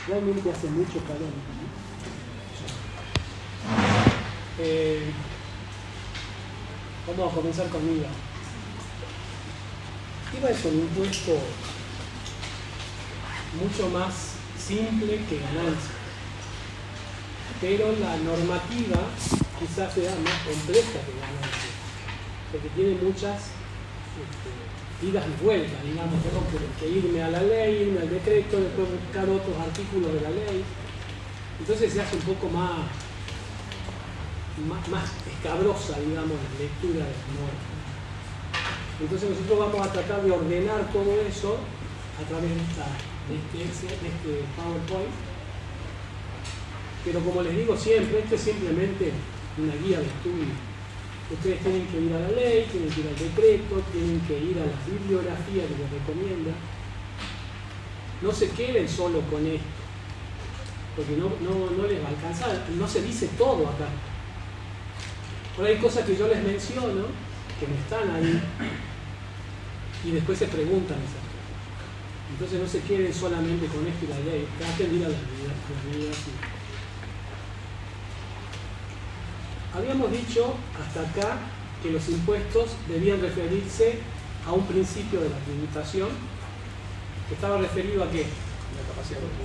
Realmente hace mucho calor. Vamos a comenzar con IVA. IVA es un impuesto mucho más simple que ganancia, pero la normativa quizás sea más compleja que ganancia, porque tiene muchas idas y vueltas, digamos. Tengo que irme a la ley, irme al decreto, después buscar otros artículos de la ley. Entonces se hace un poco más escabrosa, digamos, la lectura de la norma. Entonces nosotros vamos a tratar de ordenar todo eso a través de este PowerPoint. Pero como les digo siempre, esto es simplemente una guía de estudio. Ustedes tienen que ir a la ley, tienen que ir al decreto, tienen que ir a las bibliografías que les recomienda. No se queden solo con esto, porque no les va a alcanzar. No se dice todo acá. Por ahí hay cosas que yo les menciono, que no están ahí, y después se preguntan esas cosas. Entonces no se queden solamente con esto y la ley, traten de ir a las bibliografías. Habíamos dicho hasta acá que los impuestos debían referirse a un principio de la tributación que estaba referido ¿a qué?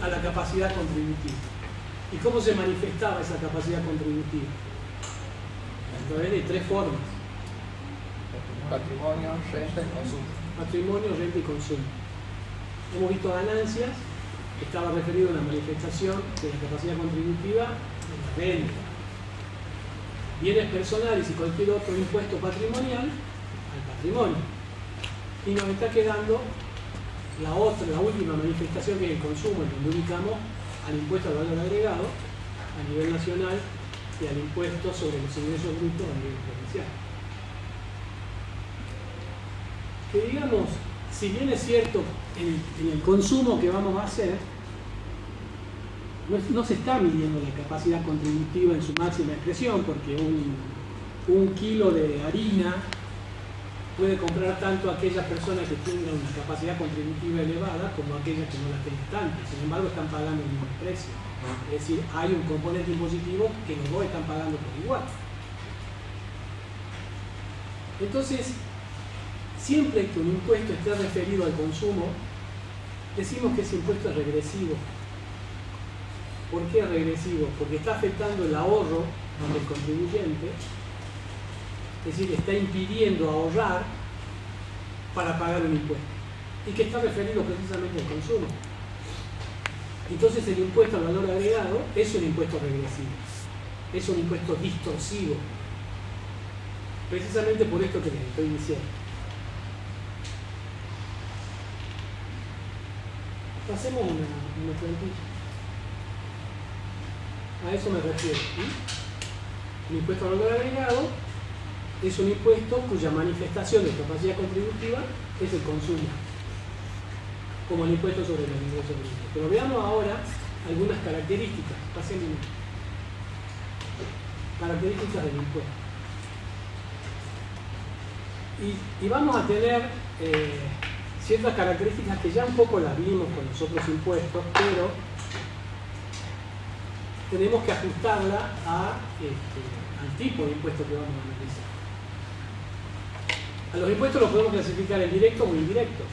A la capacidad contributiva. ¿Y cómo se manifestaba esa capacidad contributiva? A través de tres formas: patrimonio, renta y consumo. Patrimonio, renta y consumo. Hemos visto ganancias, que estaba referido a la manifestación de la capacidad contributiva de la renta. Bienes personales y cualquier otro impuesto patrimonial al patrimonio. Y nos está quedando la última manifestación, que es el consumo, en donde ubicamos al impuesto al valor agregado a nivel nacional y al impuesto sobre los ingresos brutos a nivel provincial. Que digamos, si bien es cierto en el consumo que vamos a hacer, no se está midiendo la capacidad contributiva en su máxima expresión, porque un kilo de harina puede comprar tanto a aquellas personas que tengan una capacidad contributiva elevada como a aquellas que no la tengan tanto. Sin embargo, están pagando el mismo precio. Es decir, hay un componente impositivo que los dos están pagando por igual. Entonces, siempre que un impuesto esté referido al consumo, decimos que ese impuesto es regresivo. ¿Por qué es regresivo? Porque está afectando el ahorro del contribuyente, es decir, está impidiendo ahorrar para pagar un impuesto, y que está referido precisamente al consumo. Entonces el impuesto al valor agregado es un impuesto regresivo, es un impuesto distorsivo, precisamente por esto que les estoy diciendo. Hacemos una plantilla. A eso me refiero. El impuesto al valor agregado es un impuesto cuya manifestación de capacidad contributiva es el consumo, como el impuesto sobre los ingresos brutos. Pero veamos ahora algunas características. Pasen características del impuesto. Y vamos a tener ciertas características que ya un poco las vimos con los otros impuestos, pero tenemos que ajustarla al tipo de impuesto que vamos a analizar. A los impuestos los podemos clasificar en directos o indirectos.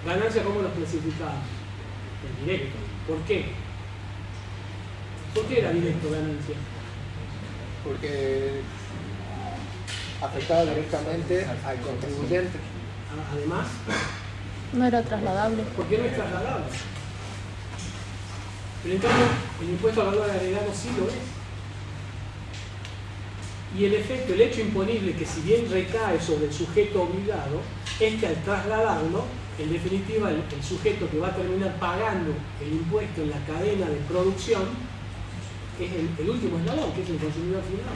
Ganancia, ¿cómo los clasificamos? En directo. ¿Por qué? ¿Por qué era directo ganancia? Porque afectaba directamente al contribuyente. Además, no era trasladable. ¿por qué no es trasladable? Pero en cambio, el impuesto al valor agregado sí lo es. Y el efecto, el hecho imponible, que si bien recae sobre el sujeto obligado, es que al trasladarlo, en definitiva, el sujeto que va a terminar pagando el impuesto en la cadena de producción es el último eslabón, que es el consumidor final.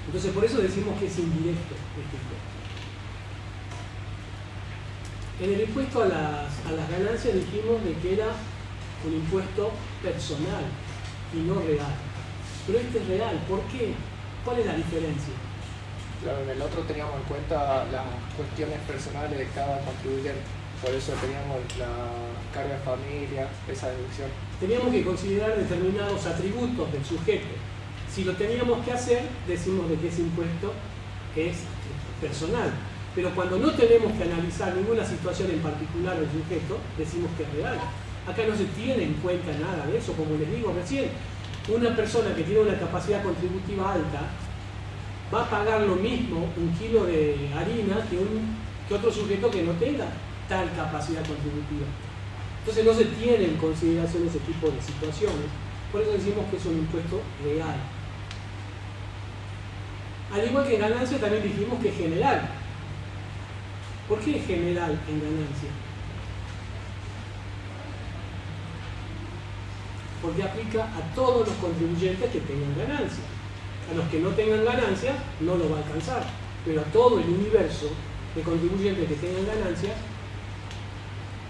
Entonces, por eso decimos que es indirecto este impuesto. En el impuesto a las ganancias dijimos de que era un impuesto personal y no real. Pero este es real. ¿Por qué? ¿Cuál es la diferencia? Claro, en el otro teníamos en cuenta las cuestiones personales de cada contribuyente. Por eso teníamos la carga de familia, esa deducción. Teníamos que considerar determinados atributos del sujeto. Si lo teníamos que hacer, decimos de que ese impuesto es personal. Pero cuando no tenemos que analizar ninguna situación en particular del sujeto, decimos que es real. Acá no se tiene en cuenta nada de eso, como les digo recién. Una persona que tiene una capacidad contributiva alta va a pagar lo mismo un kilo de harina que otro sujeto que no tenga tal capacidad contributiva. Entonces no se tiene en consideración ese tipo de situaciones. Por eso decimos que es un impuesto real. Al igual que en ganancia también dijimos que es general. ¿Por qué es general en ganancia? Porque aplica a todos los contribuyentes que tengan ganancias. A los que no tengan ganancias no lo va a alcanzar, pero a todo el universo de contribuyentes que tengan ganancias,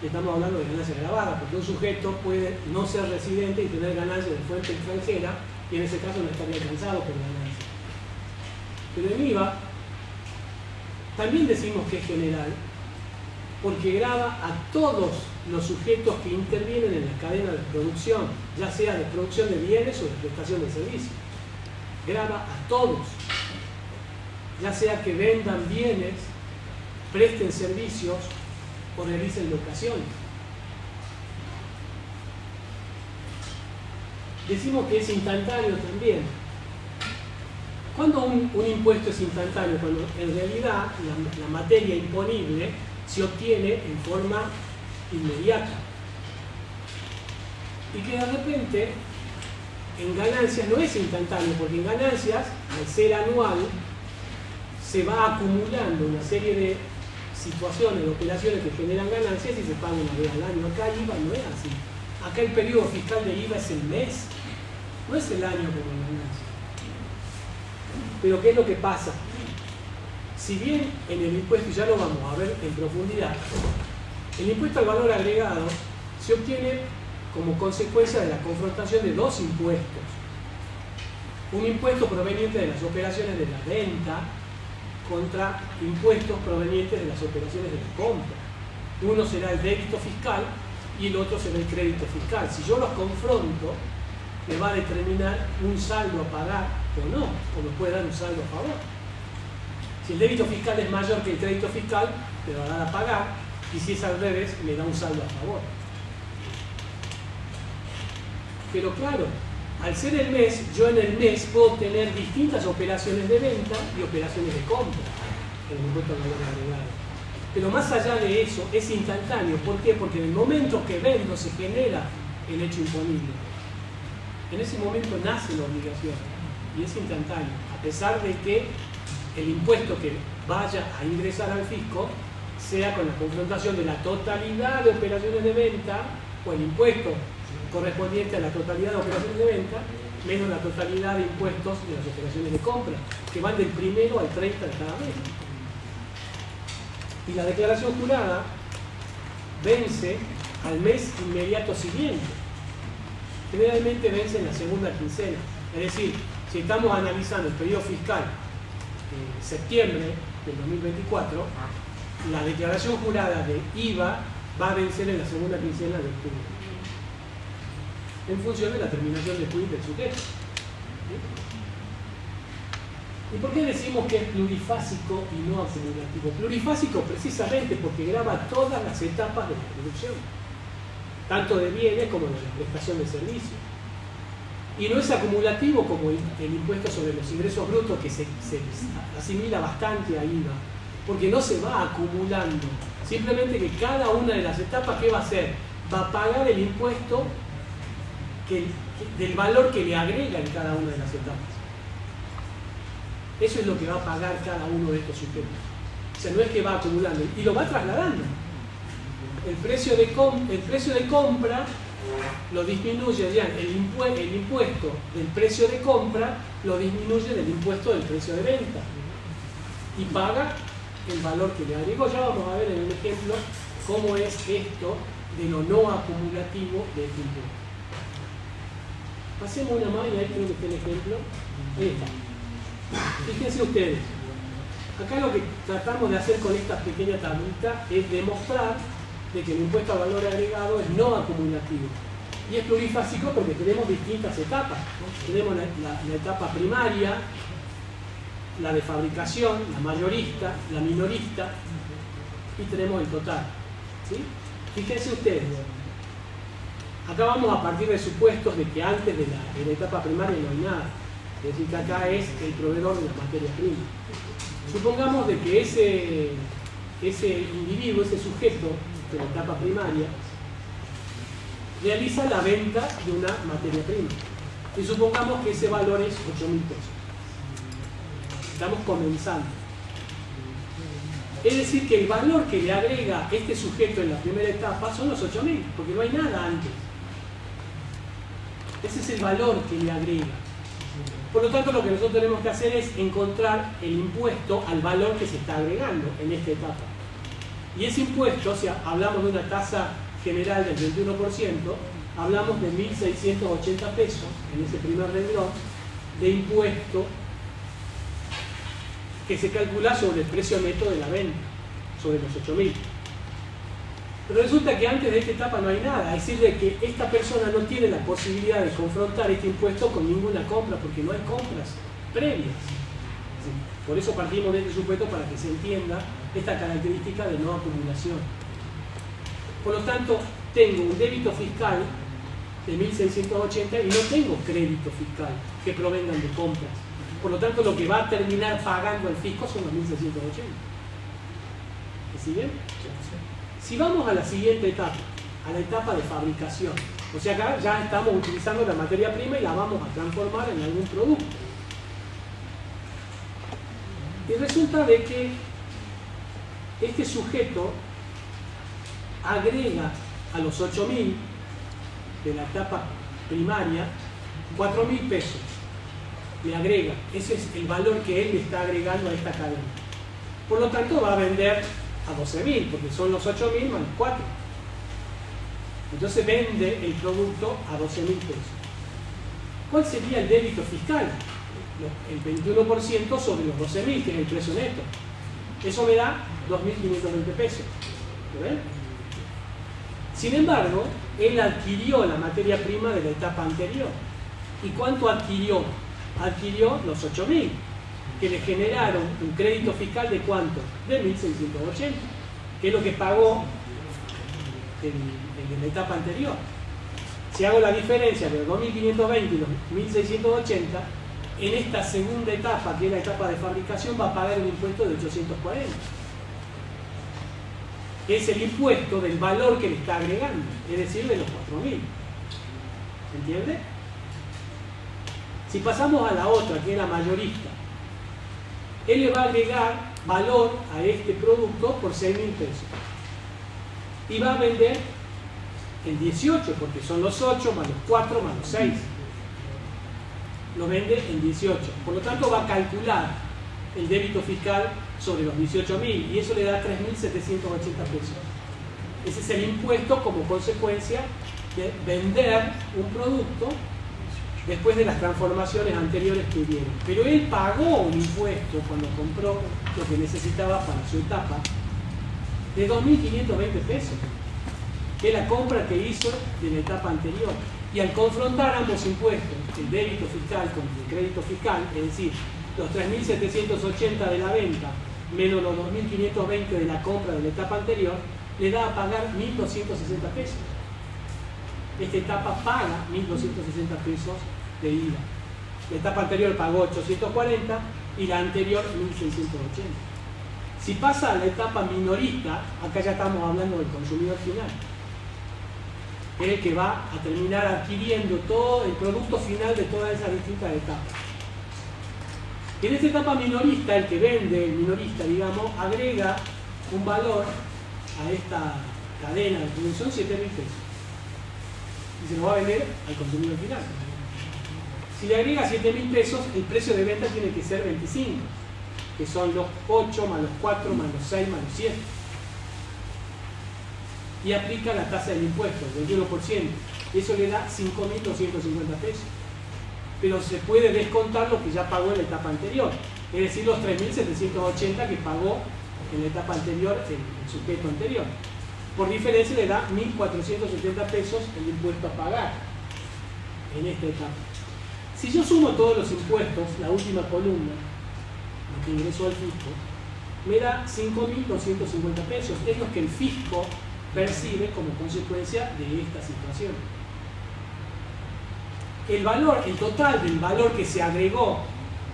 estamos hablando de ganancias grabadas, porque un sujeto puede no ser residente y tener ganancias de fuente extranjera, y en ese caso no estaría alcanzado por ganancias. Pero en IVA también decimos que es general, porque grava a todos los sujetos que intervienen en la cadena de producción, ya sea de producción de bienes o de prestación de servicios. Grava a todos, ya sea que vendan bienes, presten servicios o realicen locaciones. Decimos que es instantáneo también. ¿Cuándo un impuesto es instantáneo? Cuando en realidad la materia imponible se obtiene en forma inmediata. Y que de repente en ganancias no es instantáneo, porque en ganancias, al ser anual, se va acumulando una serie de situaciones, de operaciones que generan ganancias y se paga una vez al año. Acá IVA no es así. Acá el periodo fiscal de IVA es el mes, no es el año como en ganancias. Pero ¿qué es lo que pasa? Si bien en el impuesto, y ya lo vamos a ver en profundidad, el impuesto al valor agregado se obtiene como consecuencia de la confrontación de dos impuestos. Un impuesto proveniente de las operaciones de la venta contra impuestos provenientes de las operaciones de la compra. Uno será el débito fiscal y el otro será el crédito fiscal. Si yo los confronto, me va a determinar un saldo a pagar o no, o me puede dar un saldo a favor. Si el débito fiscal es mayor que el crédito fiscal, me va a dar a pagar, y si es al revés, me da un saldo a favor. Pero claro, al ser el mes, yo en el mes puedo tener distintas operaciones de venta y operaciones de compra en el impuesto al valor agregado. Pero más allá de eso, es instantáneo. ¿Por qué? Porque en el momento que vendo se genera el hecho imponible. En ese momento nace la obligación y es instantáneo, a pesar de que el impuesto que vaya a ingresar al fisco sea con la confrontación de la totalidad de operaciones de venta o el impuesto correspondiente a la totalidad de operaciones de venta menos la totalidad de impuestos de las operaciones de compra, que van del 1 al 30 de cada mes. Y la declaración jurada vence al mes inmediato siguiente. Generalmente vence en la segunda quincena. Es decir, si estamos analizando el periodo fiscal de septiembre del 2024, la declaración jurada de IVA va a vencer en la segunda quincena de octubre, en función de la terminación de quit del sujeto. ¿Y por qué decimos que es plurifásico y no acumulativo? Plurifásico precisamente porque grava todas las etapas de la producción, tanto de bienes como de la prestación de servicios. Y no es acumulativo como el impuesto sobre los ingresos brutos, que se asimila bastante a IVA, porque no se va acumulando. Simplemente que cada una de las etapas, ¿qué va a hacer? Va a pagar el impuesto del valor que le agrega en cada una de las etapas. Eso es lo que va a pagar cada uno de estos sujetos. O sea, no es que va acumulando, y lo va trasladando. El precio de compra lo disminuye, el impuesto del precio de compra lo disminuye del impuesto del precio de venta. Y paga el valor que le agregó. Ya vamos a ver en un ejemplo cómo es esto de lo no acumulativo de este impuesto. Pasemos una más y ahí creo que está el ejemplo. Ahí está. Fíjense ustedes, acá lo que tratamos de hacer con esta pequeña tablita es demostrar de que el impuesto al valor agregado es no acumulativo. Y es plurifásico porque tenemos distintas etapas. Tenemos la etapa primaria, la de fabricación, la mayorista, la minorista, y tenemos el total. ¿Sí? Fíjense ustedes, acá vamos a partir de supuestos de que antes de la etapa primaria no hay nada. Es decir, que acá es el proveedor de la materia prima. Supongamos de que ese individuo, ese sujeto de la etapa primaria, realiza la venta de una materia prima. Y supongamos que ese valor es 8.000 pesos. Estamos comenzando. Es decir, que el valor que le agrega este sujeto en la primera etapa son los 8.000, porque no hay nada antes. Ese es el valor que le agrega. Por lo tanto, lo que nosotros tenemos que hacer es encontrar el impuesto al valor que se está agregando en esta etapa. Y ese impuesto, o sea, hablamos de una tasa general del 21%, hablamos de 1.680 pesos en ese primer renglón de impuesto que se calcula sobre el precio neto de la venta, sobre los 8.000. Pero resulta que antes de esta etapa no hay nada, es decir, de que esta persona no tiene la posibilidad de confrontar este impuesto con ninguna compra, porque no hay compras previas. Por eso partimos de este supuesto para que se entienda esta característica de no acumulación. Por lo tanto, tengo un débito fiscal de 1.680 y no tengo crédito fiscal que provengan de compras. Por lo tanto, lo que va a terminar pagando el fisco son los 1.680. ¿Me siguen? Si vamos a la siguiente etapa, a la etapa de fabricación, o sea, acá ya estamos utilizando la materia prima y la vamos a transformar en algún producto. Y resulta de que este sujeto agrega a los 8.000 de la etapa primaria 4.000 pesos. Le agrega, ese es el valor que él le está agregando a esta cadena. Por lo tanto, va a vender a 12.000, porque son los 8.000 más 4. Entonces vende el producto a 12.000 pesos. ¿Cuál sería el débito fiscal? El 21% sobre los 12.000, que es el precio neto. Eso me da 2.520 pesos. ¿Ven? Sin embargo, él adquirió la materia prima de la etapa anterior. ¿Y cuánto adquirió? Adquirió los 8.000, que le generaron un crédito fiscal de ¿cuánto? De 1.680, que es lo que pagó en la etapa anterior. Si hago la diferencia de los 2.520 y los 1.680, en esta segunda etapa, que es la etapa de fabricación, va a pagar un impuesto de 840. Es el impuesto del valor que le está agregando, es decir, de los 4.000. ¿Entiende? Si pasamos a la otra, que es la mayorista, él le va a agregar valor a este producto por 6.000 pesos. Y va a vender en 18, porque son los 8 más los 4 más los 6. Lo vende en 18. Por lo tanto, va a calcular el débito fiscal sobre los 18.000 y eso le da 3.780 pesos. Ese es el impuesto como consecuencia de vender un producto después de las transformaciones anteriores que hubieron. Pero él pagó un impuesto cuando compró lo que necesitaba para su etapa de 2.520 pesos, que es la compra que hizo de la etapa anterior. Y al confrontar ambos impuestos, el débito fiscal con el crédito fiscal, es decir, los 3.780 de la venta menos los 2.520 de la compra de la etapa anterior, le da a pagar 1.260 pesos. Esta etapa paga 1.260 pesos de IVA. La etapa anterior pagó 840 y la anterior 1.680. Si pasa a la etapa minorista, acá ya estamos hablando del consumidor final, que es el que va a terminar adquiriendo todo el producto final de todas esas distintas etapas. En esta etapa minorista, el que vende, el minorista, digamos, agrega un valor a esta cadena de producción, 7.000 pesos. Y se lo va a vender al consumidor final. Si le agrega 7.000 pesos, el precio de venta tiene que ser 25, que son los 8 más los 4 más los 6 más los 7. Y aplica la tasa del impuesto, el 21%. Y eso le da 5.250 pesos. Pero se puede descontar lo que ya pagó en la etapa anterior, es decir, los 3.780 que pagó en la etapa anterior el sujeto anterior. Por diferencia le da 1.470 pesos el impuesto a pagar en esta etapa. Si yo sumo todos los impuestos, la última columna, lo que ingresó al fisco, me da 5.250 pesos. Es lo que el fisco percibe como consecuencia de esta situación. El total del valor que se agregó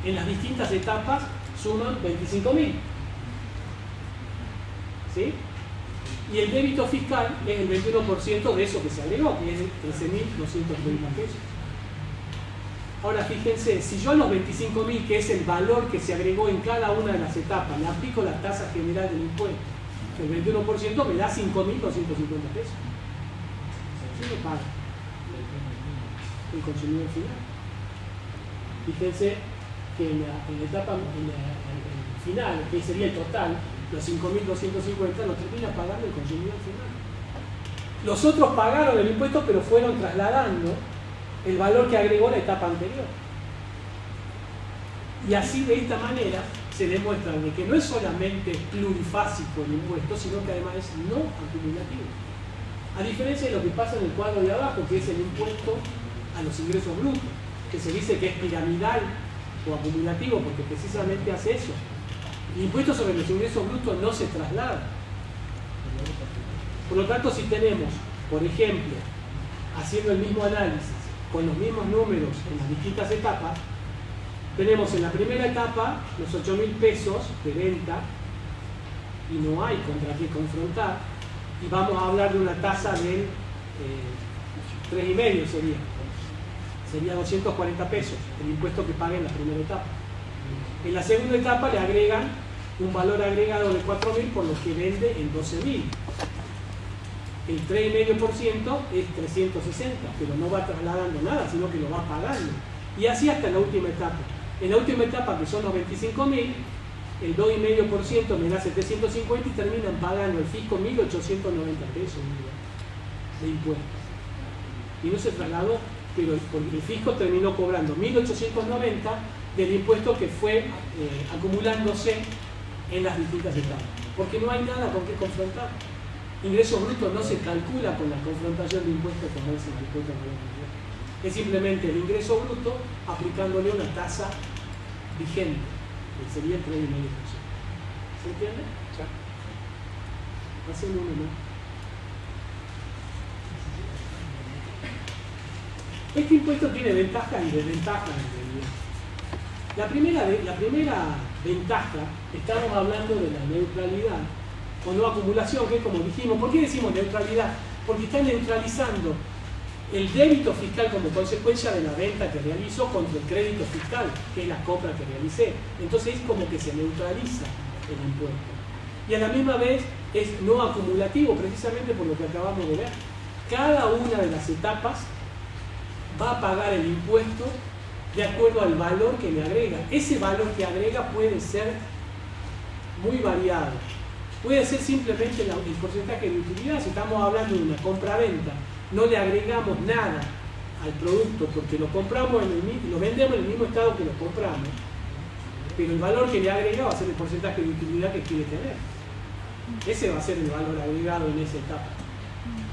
en las distintas etapas suman 25.000. ¿Sí? Y el débito fiscal es el 21% de eso que se agregó, que es 13.230 pesos. Ahora fíjense, si yo a los 25.000, que es el valor que se agregó en cada una de las etapas, le aplico la tasa general del impuesto, el 21% me da 5.250 pesos. ¿Quién lo paga? El consumidor final. Fíjense que en la etapa final, que sería el total, los 5.250 lo termina pagando el consumidor final. Los otros pagaron el impuesto, pero fueron trasladando el valor que agregó la etapa anterior. Y así, de esta manera, se demuestra de que no es solamente plurifásico el impuesto, sino que además es no acumulativo. A diferencia de lo que pasa en el cuadro de abajo, que es el impuesto a los ingresos brutos, que se dice que es piramidal o acumulativo, porque precisamente hace eso. El impuesto sobre los ingresos brutos no se traslada. Por lo tanto, si tenemos, por ejemplo, haciendo el mismo análisis, con los mismos números en las distintas etapas, tenemos en la primera etapa los 8.000 pesos de venta y no hay contra qué confrontar, y vamos a hablar de una tasa del 3,5 sería 240 pesos el impuesto que paga en la primera etapa. En la segunda etapa le agregan un valor agregado de 4.000 por lo que vende en 12.000. El 3,5% es 360, pero no va trasladando nada, sino que lo va pagando. Y así hasta la última etapa. En la última etapa, que son los 25.000, el 2,5% me da 750 y terminan pagando el fisco 1.890 pesos de impuestos. Y no se trasladó, pero el fisco terminó cobrando 1.890 del impuesto que fue acumulándose en las distintas etapas. Porque no hay nada con qué confrontar. Ingreso bruto no se calcula con la confrontación de impuestos como es el impuesto a la propiedad. Es simplemente el ingreso bruto aplicándole una tasa vigente, que sería el 3,5%. ¿Se entiende? Sí. Hacen uno más. Este impuesto tiene ventajas y desventajas en realidad. La primera ventaja, estamos hablando de la neutralidad o no acumulación, que es como dijimos. ¿Por qué decimos neutralidad? Porque está neutralizando el débito fiscal como consecuencia de la venta que realizo contra el crédito fiscal, que es la compra que realicé. Entonces es como que se neutraliza el impuesto. Y a la misma vez es no acumulativo, precisamente por lo que acabamos de ver. Cada una de las etapas va a pagar el impuesto de acuerdo al valor que le agrega. Ese valor que agrega puede ser muy variado. Puede ser simplemente el porcentaje de utilidad. Si estamos hablando de una compra-venta, no le agregamos nada al producto porque lo compramos lo vendemos en el mismo estado que lo compramos, pero el valor que le agrega va a ser el porcentaje de utilidad que quiere tener. Ese va a ser el valor agregado en esa etapa.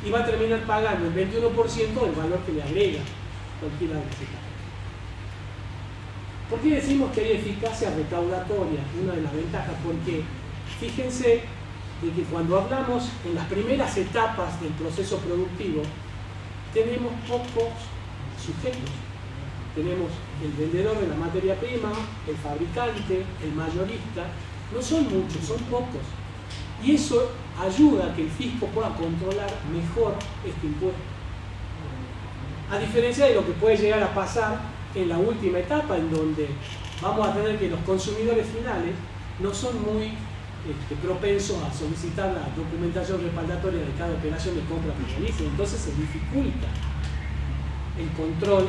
Y va a terminar pagando el 21% del valor que le agrega cualquiera de las etapas. ¿Por qué decimos que hay eficacia recaudatoria? Una de las ventajas, porque fíjense de que cuando hablamos en las primeras etapas del proceso productivo, tenemos pocos sujetos. Tenemos el vendedor de la materia prima, el fabricante, el mayorista. No son muchos, son pocos. Y eso ayuda a que el fisco pueda controlar mejor este impuesto. A diferencia de lo que puede llegar a pasar en la última etapa, en donde vamos a tener que los consumidores finales no son muy propensos a solicitar la documentación respaldatoria de cada operación de compra que realicen. Entonces se dificulta el control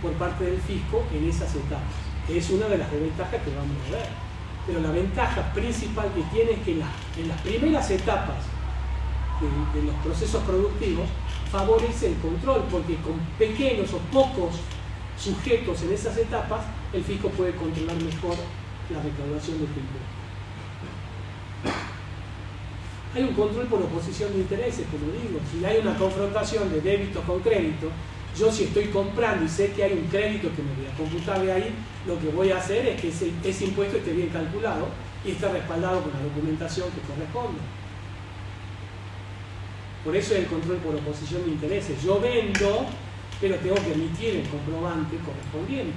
por parte del fisco en esas etapas, que es una de las desventajas que vamos a ver. Pero la ventaja principal que tiene es que en las primeras etapas de los procesos productivos favorece el control, porque con pequeños o pocos sujetos en esas etapas, el fisco puede controlar mejor la recaudación de este impuesto. Hay un control por oposición de intereses, como digo. Si hay una confrontación de débitos con crédito, yo si estoy comprando y sé que hay un crédito que me voy a computar de ahí, lo que voy a hacer es que ese impuesto esté bien calculado y esté respaldado con la documentación que corresponde. Por eso es el control por oposición de intereses. Yo vendo, pero tengo que emitir el comprobante correspondiente.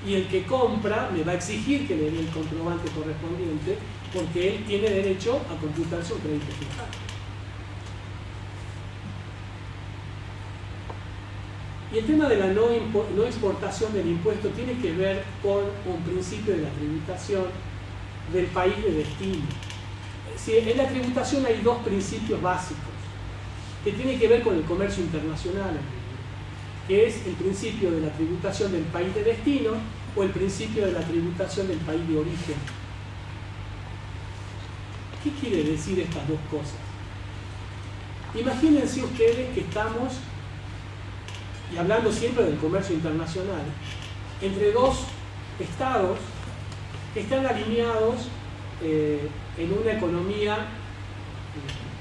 Y el que compra me va a exigir que le dé el comprobante correspondiente porque él tiene derecho a computar su crédito fiscal. Y el tema de la no exportación del impuesto tiene que ver con un principio de la tributación del país de destino. En la tributación hay dos principios básicos que tienen que ver con el comercio internacional, que es el principio de la tributación del país de destino o el principio de la tributación del país de origen. ¿Qué quiere decir estas dos cosas? Imagínense ustedes que estamos, y hablando siempre del comercio internacional, entre dos estados que están alineados en una economía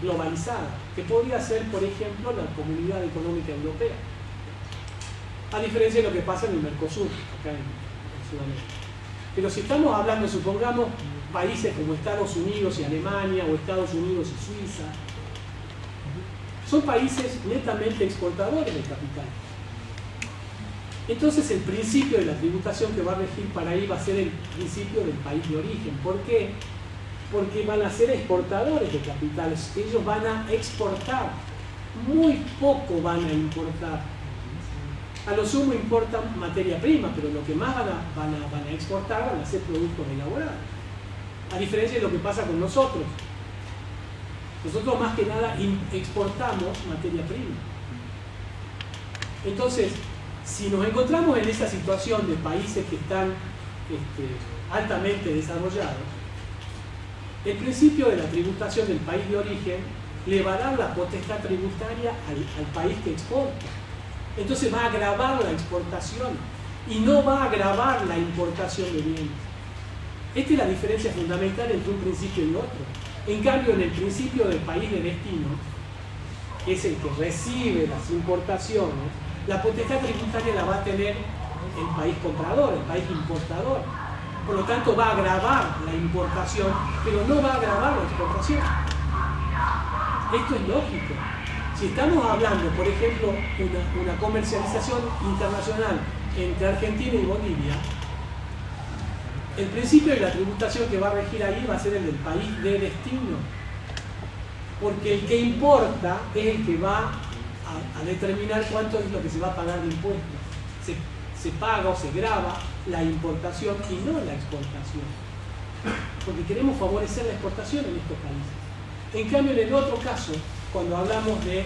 globalizada, que podría ser, por ejemplo, la Comunidad Económica Europea, a diferencia de lo que pasa en el Mercosur, acá en Sudamérica. Pero si estamos hablando, supongamos, países como Estados Unidos y Alemania, o Estados Unidos y Suiza, son países netamente exportadores de capital. Entonces el principio de la tributación que va a regir para ahí va a ser el principio del país de origen. ¿Por qué? Porque van a ser exportadores de capitales. Ellos van a exportar, muy poco van a importar. A lo sumo importan materia prima, pero lo que más van a exportar van a ser productos elaborados. A diferencia de lo que pasa con nosotros. Nosotros más que nada exportamos materia prima. Entonces, si nos encontramos en esa situación de países que están altamente desarrollados, el principio de la tributación del país de origen le va a dar la potestad tributaria al país que exporta. Entonces va a agravar la exportación y no va a agravar la importación de bienes. Esta es la diferencia fundamental entre un principio y otro. En cambio, en el principio del país de destino, que es el que recibe las importaciones, la potestad tributaria la va a tener el país comprador, el país importador. Por lo tanto, va a agravar la importación, pero no va a agravar la exportación. Esto es lógico. Si estamos hablando, por ejemplo, una comercialización internacional entre Argentina y Bolivia, el principio de la tributación que va a regir ahí va a ser el del país de destino. Porque el que importa es el que va a determinar cuánto es lo que se va a pagar de impuestos. Se paga o se grava la importación y no la exportación. Porque queremos favorecer la exportación en estos países. En cambio, en el otro caso, cuando hablamos de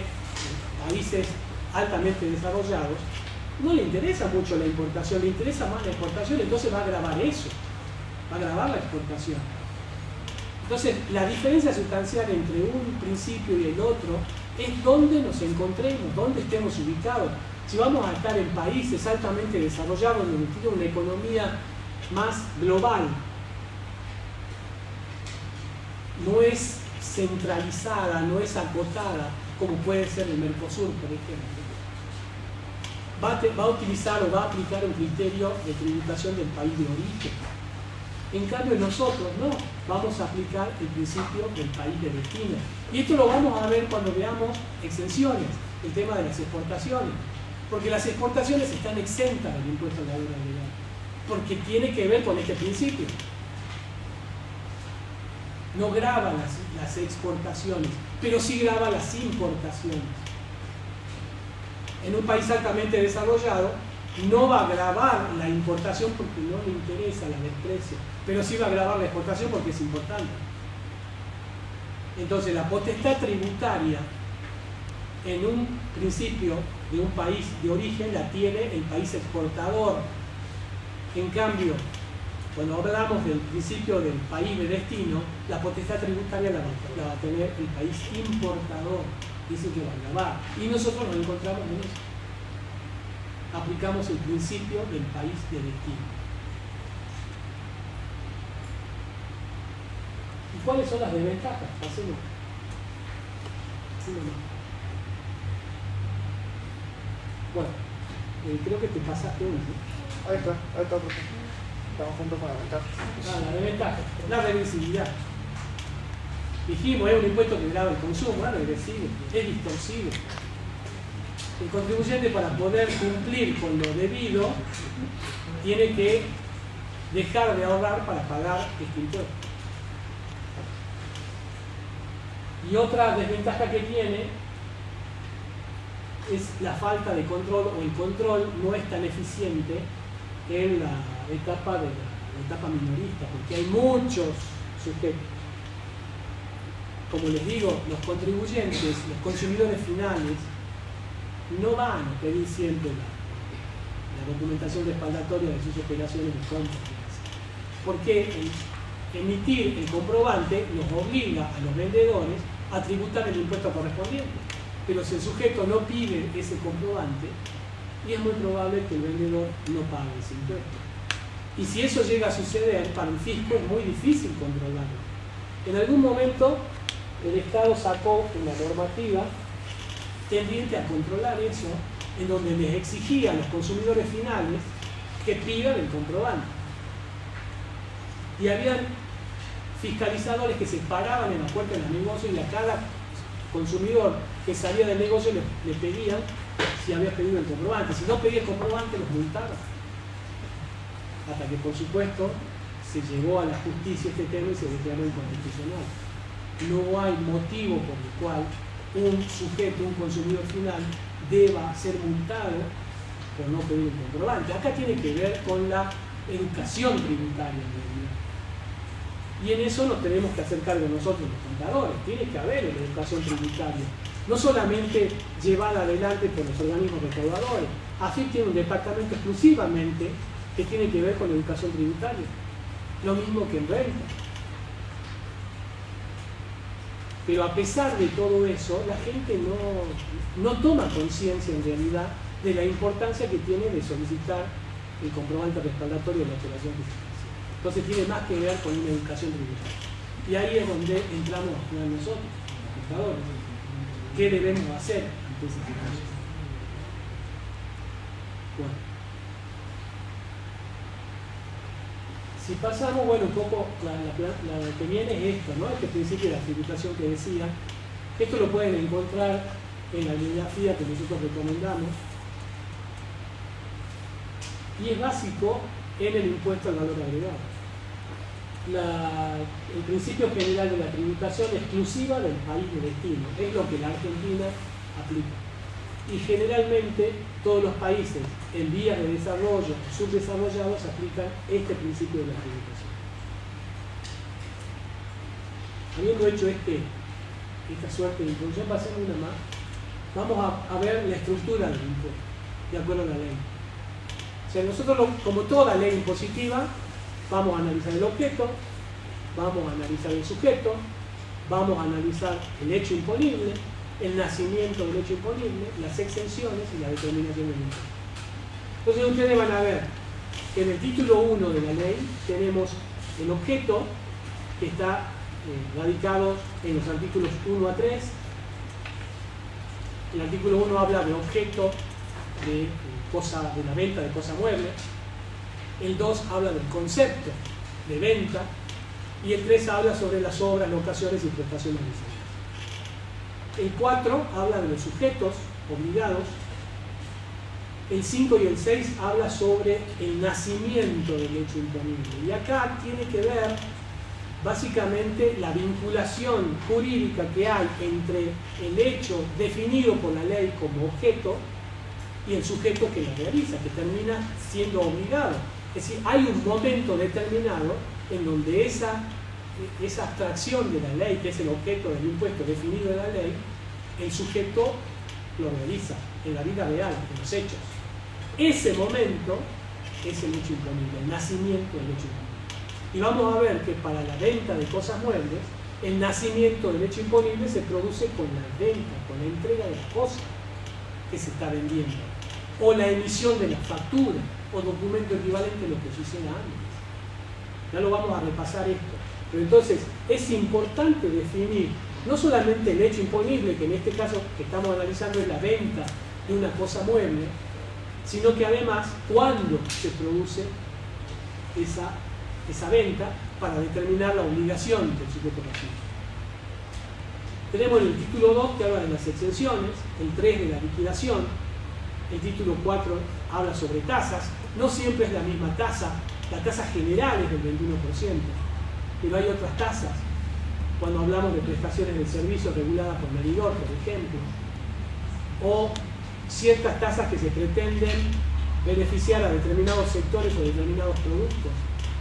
países altamente desarrollados, no le interesa mucho la importación, le interesa más la exportación, entonces va a gravar eso, va a gravar la exportación. Entonces, la diferencia sustancial entre un principio y el otro es dónde nos encontremos, dónde estemos ubicados. Si vamos a estar en países altamente desarrollados, donde tiene una economía más global, no es centralizada, no es acotada, como puede ser el Mercosur, por ejemplo, va a utilizar o va a aplicar un criterio de tributación del país de origen. En cambio, nosotros no, vamos a aplicar el principio del país de destino. Y esto lo vamos a ver cuando veamos exenciones, el tema de las exportaciones. Porque las exportaciones están exentas del impuesto al valor agregado, porque tiene que ver con este principio. No grava las exportaciones, pero sí grava las importaciones. En un país altamente desarrollado no va a gravar la importación porque no le interesa, la desprecia, pero sí va a gravar la exportación porque es importante. Entonces la potestad tributaria en un principio de un país de origen la tiene el país exportador. En cambio, cuando hablamos del principio del país de destino, la potestad tributaria la va a tener el país importador. Dice que va a gravar. Y nosotros nos encontramos en eso. Aplicamos el principio del país de destino. ¿Y cuáles son las desventajas? Pasemos. así nomás. Bueno, creo que te pasaste uno, ¿no? Ahí está, profe. Estamos juntos con la ventaja. La desventaja, la regresividad. Dijimos, es un impuesto que grava el consumo, es regresivo, es distorsivo. El contribuyente, para poder cumplir con lo debido, tiene que dejar de ahorrar para pagar este impuesto. Y otra desventaja que tiene es la falta de control, o el control no es tan eficiente en la etapa minorista, porque hay muchos sujetos. Como les digo, los contribuyentes, los consumidores finales, no van a pedir siempre la documentación respaldatoria de sus operaciones de compra, porque emitir el comprobante los obliga a los vendedores a tributar el impuesto correspondiente. Pero si el sujeto no pide ese comprobante, y es muy probable que el vendedor no pague ese impuesto. Y si eso llega a suceder, para el fisco es muy difícil controlarlo. En algún momento el Estado sacó una normativa tendiente a controlar eso, en donde les exigía a los consumidores finales que pidan el comprobante. Y habían fiscalizadores que se paraban en la puerta de los negocios y a cada consumidor que salía del negocio le pedían si había pedido el comprobante. Si no pedía el comprobante, los multaban. Hasta que, por supuesto, se llevó a la justicia este tema y se declaró inconstitucional. No hay motivo por el cual un sujeto, un consumidor final, deba ser multado por no pedir el comprobante. Acá tiene que ver con la educación tributaria en realidad. Y en eso nos tenemos que hacer cargo nosotros los contadores. Tiene que haber una educación tributaria, no solamente llevada adelante por los organismos recaudadores. AFIP tiene un departamento exclusivamente que tiene que ver con la educación tributaria, lo mismo que en renta. Pero a pesar de todo eso, la gente no toma conciencia en realidad de la importancia que tiene de solicitar el comprobante respaldatorio de la operación que se hace. Entonces tiene más que ver con una educación tributaria. Y ahí es donde entramos a jugar nosotros, los contadores. ¿Qué debemos hacer ante esa situación? Bueno. Si pasamos, bueno, un poco, la que viene es esto, ¿no? Este principio de la tributación que decía. Esto lo pueden encontrar en la bibliografía que nosotros recomendamos. Y es básico en el impuesto al valor agregado. El principio general de la tributación exclusiva del país de destino es lo que la Argentina aplica. Y generalmente todos los países en vías de desarrollo, subdesarrollados, aplican este principio de la tributación. Habiendo hecho esta suerte de introducción, pasemos una más. Vamos a ver la estructura del impuesto, de acuerdo a la ley. O sea, nosotros, como toda ley impositiva, vamos a analizar el objeto, vamos a analizar el sujeto, vamos a analizar el hecho imponible, el nacimiento del hecho imponible, las exenciones y la determinación del impuesto. Entonces ustedes van a ver que en el título 1 de la ley tenemos el objeto que está radicado en los artículos 1 a 3. El artículo 1 habla de objeto de la venta de cosa mueble. El 2 habla del concepto de venta. Y el 3 habla sobre las obras, locaciones y prestaciones de servicios. El 4 habla de los sujetos obligados. El 5 y el 6 habla sobre el nacimiento del hecho imponible. Y acá tiene que ver básicamente la vinculación jurídica que hay entre el hecho definido por la ley como objeto y el sujeto que la realiza, que termina siendo obligado. Es decir, hay un momento determinado en donde esa abstracción de la ley, que es el objeto del impuesto definido en la ley, el sujeto lo realiza en la vida real, en los hechos. Ese momento es el hecho imponible, el nacimiento del hecho imponible. Y vamos a ver que para la venta de cosas muebles, el nacimiento del hecho imponible se produce con la venta, con la entrega de la cosa que se está vendiendo, o la emisión de la factura, o documento equivalente a lo que suceda antes. Ya lo vamos a repasar esto. Pero entonces es importante definir no solamente el hecho imponible, que en este caso que estamos analizando es la venta de una cosa mueble, sino que además cuándo se produce esa venta para determinar la obligación del sujeto pasivo. Tenemos el título 2 que habla de las exenciones, el 3 de la liquidación, el título 4 habla sobre tasas. No siempre es la misma tasa, la tasa general es del 21%, pero hay otras tasas. Cuando hablamos de prestaciones de servicios reguladas por medidor, por ejemplo, o ciertas tasas que se pretenden beneficiar a determinados sectores o determinados productos.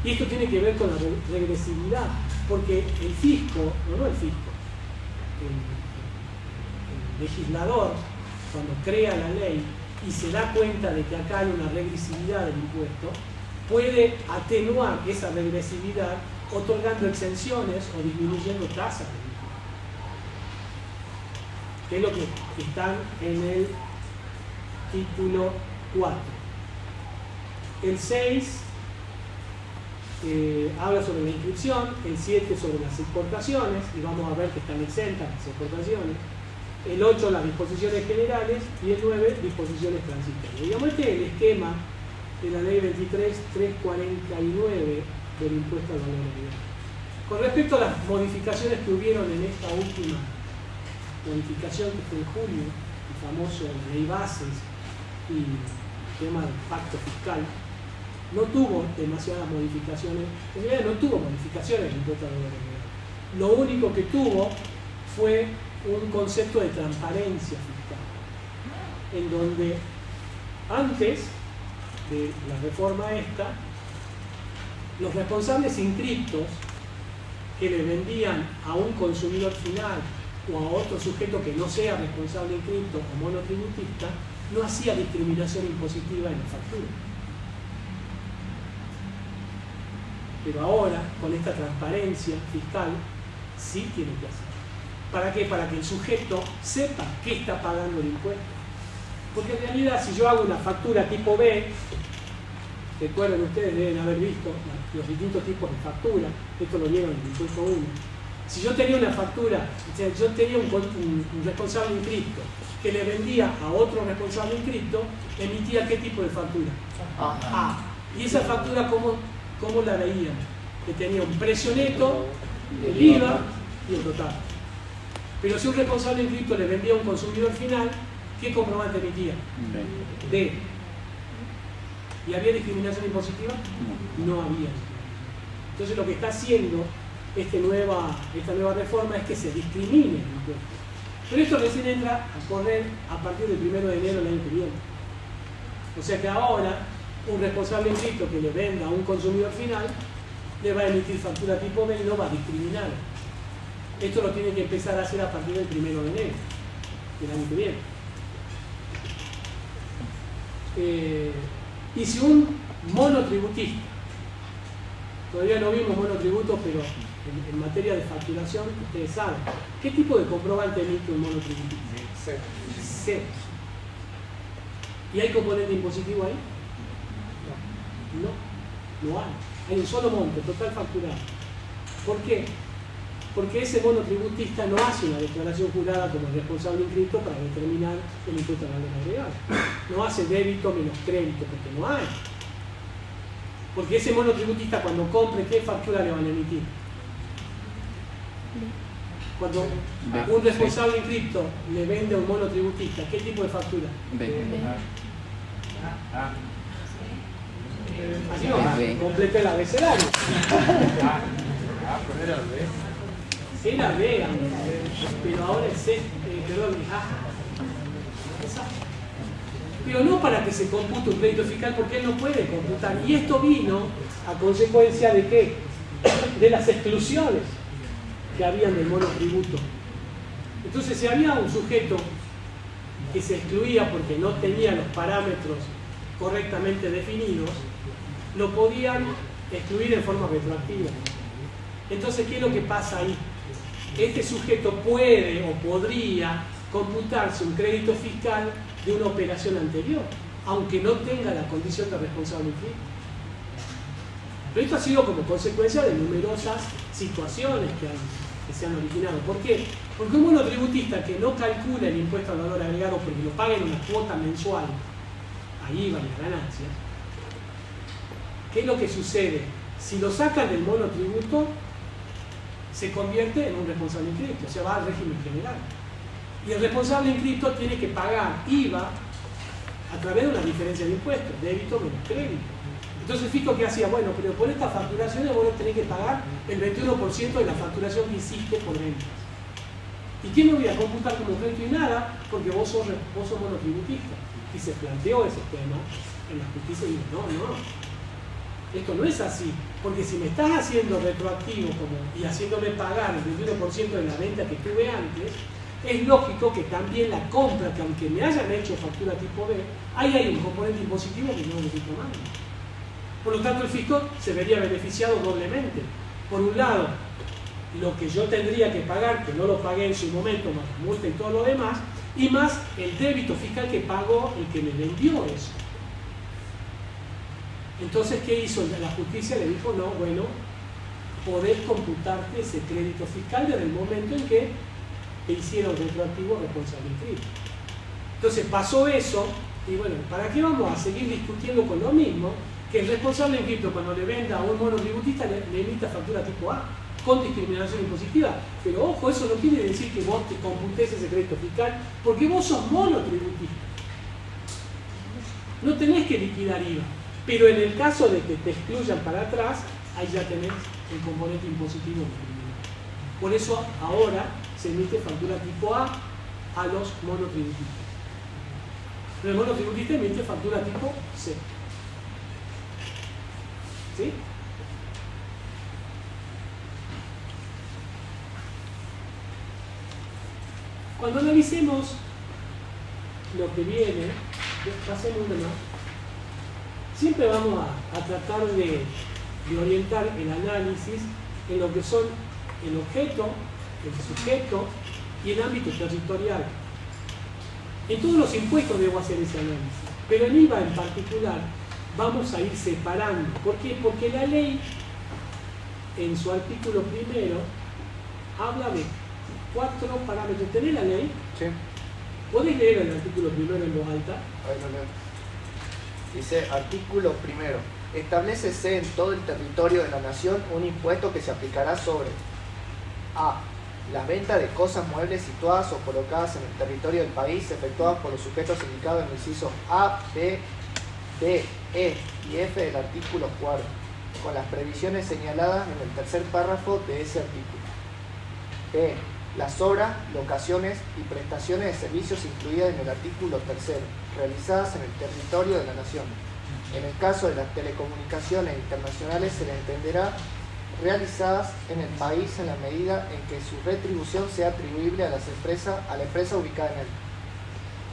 Y esto tiene que ver con la regresividad, porque el fisco, no el fisco, el legislador, cuando crea la ley y se da cuenta de que acá hay una regresividad del impuesto, puede atenuar esa regresividad otorgando exenciones o disminuyendo tasas del impuesto, que es lo que está en el título 4. El 6 habla sobre la inscripción, el 7 sobre las exportaciones, y vamos a ver que están exentas las exportaciones, el 8 las disposiciones generales y el 9 disposiciones transitorias. Digamos, este es el esquema de la ley 23.349 del impuesto al valor agregado. Con respecto a las modificaciones que hubieron en esta última modificación que fue en julio, el famoso ley bases y el tema del pacto fiscal, no tuvo demasiadas modificaciones, en realidad no tuvo modificaciones en el impuesto al valor agregado. Lo único que tuvo fue un concepto de transparencia fiscal, en donde antes de la reforma esta, los responsables inscriptos que le vendían a un consumidor final o a otro sujeto que no sea responsable inscripto o monotributista, no hacía discriminación impositiva en la factura. Pero ahora, con esta transparencia fiscal, sí tiene que hacer. ¿Para qué? Para que el sujeto sepa qué está pagando el impuesto. Porque en realidad, si yo hago una factura tipo B, recuerden ustedes, deben haber visto los distintos tipos de factura, esto lo vieron en el impuesto 1. Si yo tenía una factura, o sea, yo tenía un responsable inscripto que le vendía a otro responsable inscripto, emitía ¿qué tipo de factura? A. Y esa factura, ¿cómo la veían? Que tenía un precio neto, el IVA y el total. Pero si un responsable inscripto le vendía a un consumidor final, ¿qué comprobante emitía? D. ¿Y había discriminación impositiva? No había. Entonces lo que está haciendo esta nueva reforma es que se discrimine el impuesto. Pero esto recién entra a correr a partir del 1 de enero del año que viene. O sea que ahora un responsable inscripto que le venda a un consumidor final le va a emitir factura tipo B y no va a discriminar. Esto lo tiene que empezar a hacer a partir del 1 de enero del año que viene. Y si un monotributista, todavía no vimos monotributos, pero en materia de facturación, ustedes saben, ¿qué tipo de comprobante emite un monotributista? C. ¿Y hay componente impositivo ahí? No hay. Hay un solo monto, total facturado. ¿Por qué? Porque ese monotributista no hace una declaración jurada como responsable inscrito para determinar el impuesto al valor agregado. No hace débito menos crédito, porque no hay. Porque ese monotributista cuando compre, ¿qué factura le van a emitir? Cuando un responsable inscrito le vende a un monotributista, ¿qué tipo de factura? Así no, complete el abecedario. Era B, pero ahora es C, perdón, es A. Pero no para que se compute un crédito fiscal, porque él no puede computar. Y esto vino a consecuencia de ¿qué? De las exclusiones que habían del monotributo. Entonces, si había un sujeto que se excluía porque no tenía los parámetros correctamente definidos, lo podían excluir en forma retroactiva. Entonces, ¿qué es lo que pasa ahí? Este sujeto puede o podría computarse un crédito fiscal de una operación anterior, aunque no tenga la condición de responsable inscrito. Pero esto ha sido como consecuencia de numerosas situaciones que que se han originado. ¿Por qué? Porque un monotributista que no calcula el impuesto al valor agregado porque lo paga en una cuota mensual, ahí van las ganancias, ¿qué es lo que sucede? Si lo sacan del monotributo, se convierte en un responsable inscripto, o sea, va al régimen general. Y el responsable inscripto tiene que pagar IVA a través de una diferencia de impuestos, débito menos crédito. Entonces el fisco que hacía, bueno, pero por estas facturaciones vos tenés que pagar el 21% de la facturación que hiciste por ventas. ¿Y qué me voy a computar como crédito y nada? Porque vos sos monotributista. Y se planteó ese tema en la justicia y dijo, no, esto no es así, porque si me estás haciendo retroactivo y haciéndome pagar el 21% de la venta que tuve antes, es lógico que también la compra, que aunque me hayan hecho factura tipo B, ahí hay un componente impositivo que no lo estoy tomando. Por lo tanto, el fisco se vería beneficiado doblemente. Por un lado, lo que yo tendría que pagar, que no lo pagué en su momento, más la multa y todo lo demás, y más el débito fiscal que pagó el que me vendió eso. Entonces, ¿qué hizo? La justicia le dijo, no, bueno, podés computarte ese crédito fiscal desde el momento en que te hicieron retroactivo responsable inscrito. Entonces pasó eso, y bueno, ¿para qué vamos a seguir discutiendo con lo mismo? Que el responsable inscrito, cuando le venda a un monotributista, le emita factura tipo A, con discriminación impositiva. Pero ojo, eso no quiere decir que vos te computes ese crédito fiscal, porque vos sos monotributista. No tenés que liquidar IVA. Pero en el caso de que te excluyan para atrás, ahí ya tenés el componente impositivo discriminado. Por eso ahora se emite factura tipo A a los monotributistas. Pero el monotributista emite factura tipo C. ¿Sí? Cuando analicemos lo que viene, pasemos una más. Siempre vamos a tratar de orientar el análisis en lo que son el objeto, el sujeto y el ámbito territorial. En todos los impuestos debo hacer ese análisis, pero en IVA en particular vamos a ir separando. ¿Por qué? Porque la ley, en su artículo primero, habla de 4 parámetros. ¿Tenés la ley? Sí. ¿Podés leer el artículo primero en voz alta? Ahí lo leo. Dice, artículo primero. Establécese en todo el territorio de la nación un impuesto que se aplicará sobre A. La venta de cosas muebles situadas o colocadas en el territorio del país efectuadas por los sujetos indicados en el inciso A, B, D, E y F del artículo 4, con las previsiones señaladas en el tercer párrafo de ese artículo. B. Las obras, locaciones y prestaciones de servicios incluidas en el artículo 3, realizadas en el territorio de la nación. En el caso de las telecomunicaciones internacionales se le entenderá realizadas en el país en la medida en que su retribución sea atribuible a la empresa ubicada en él.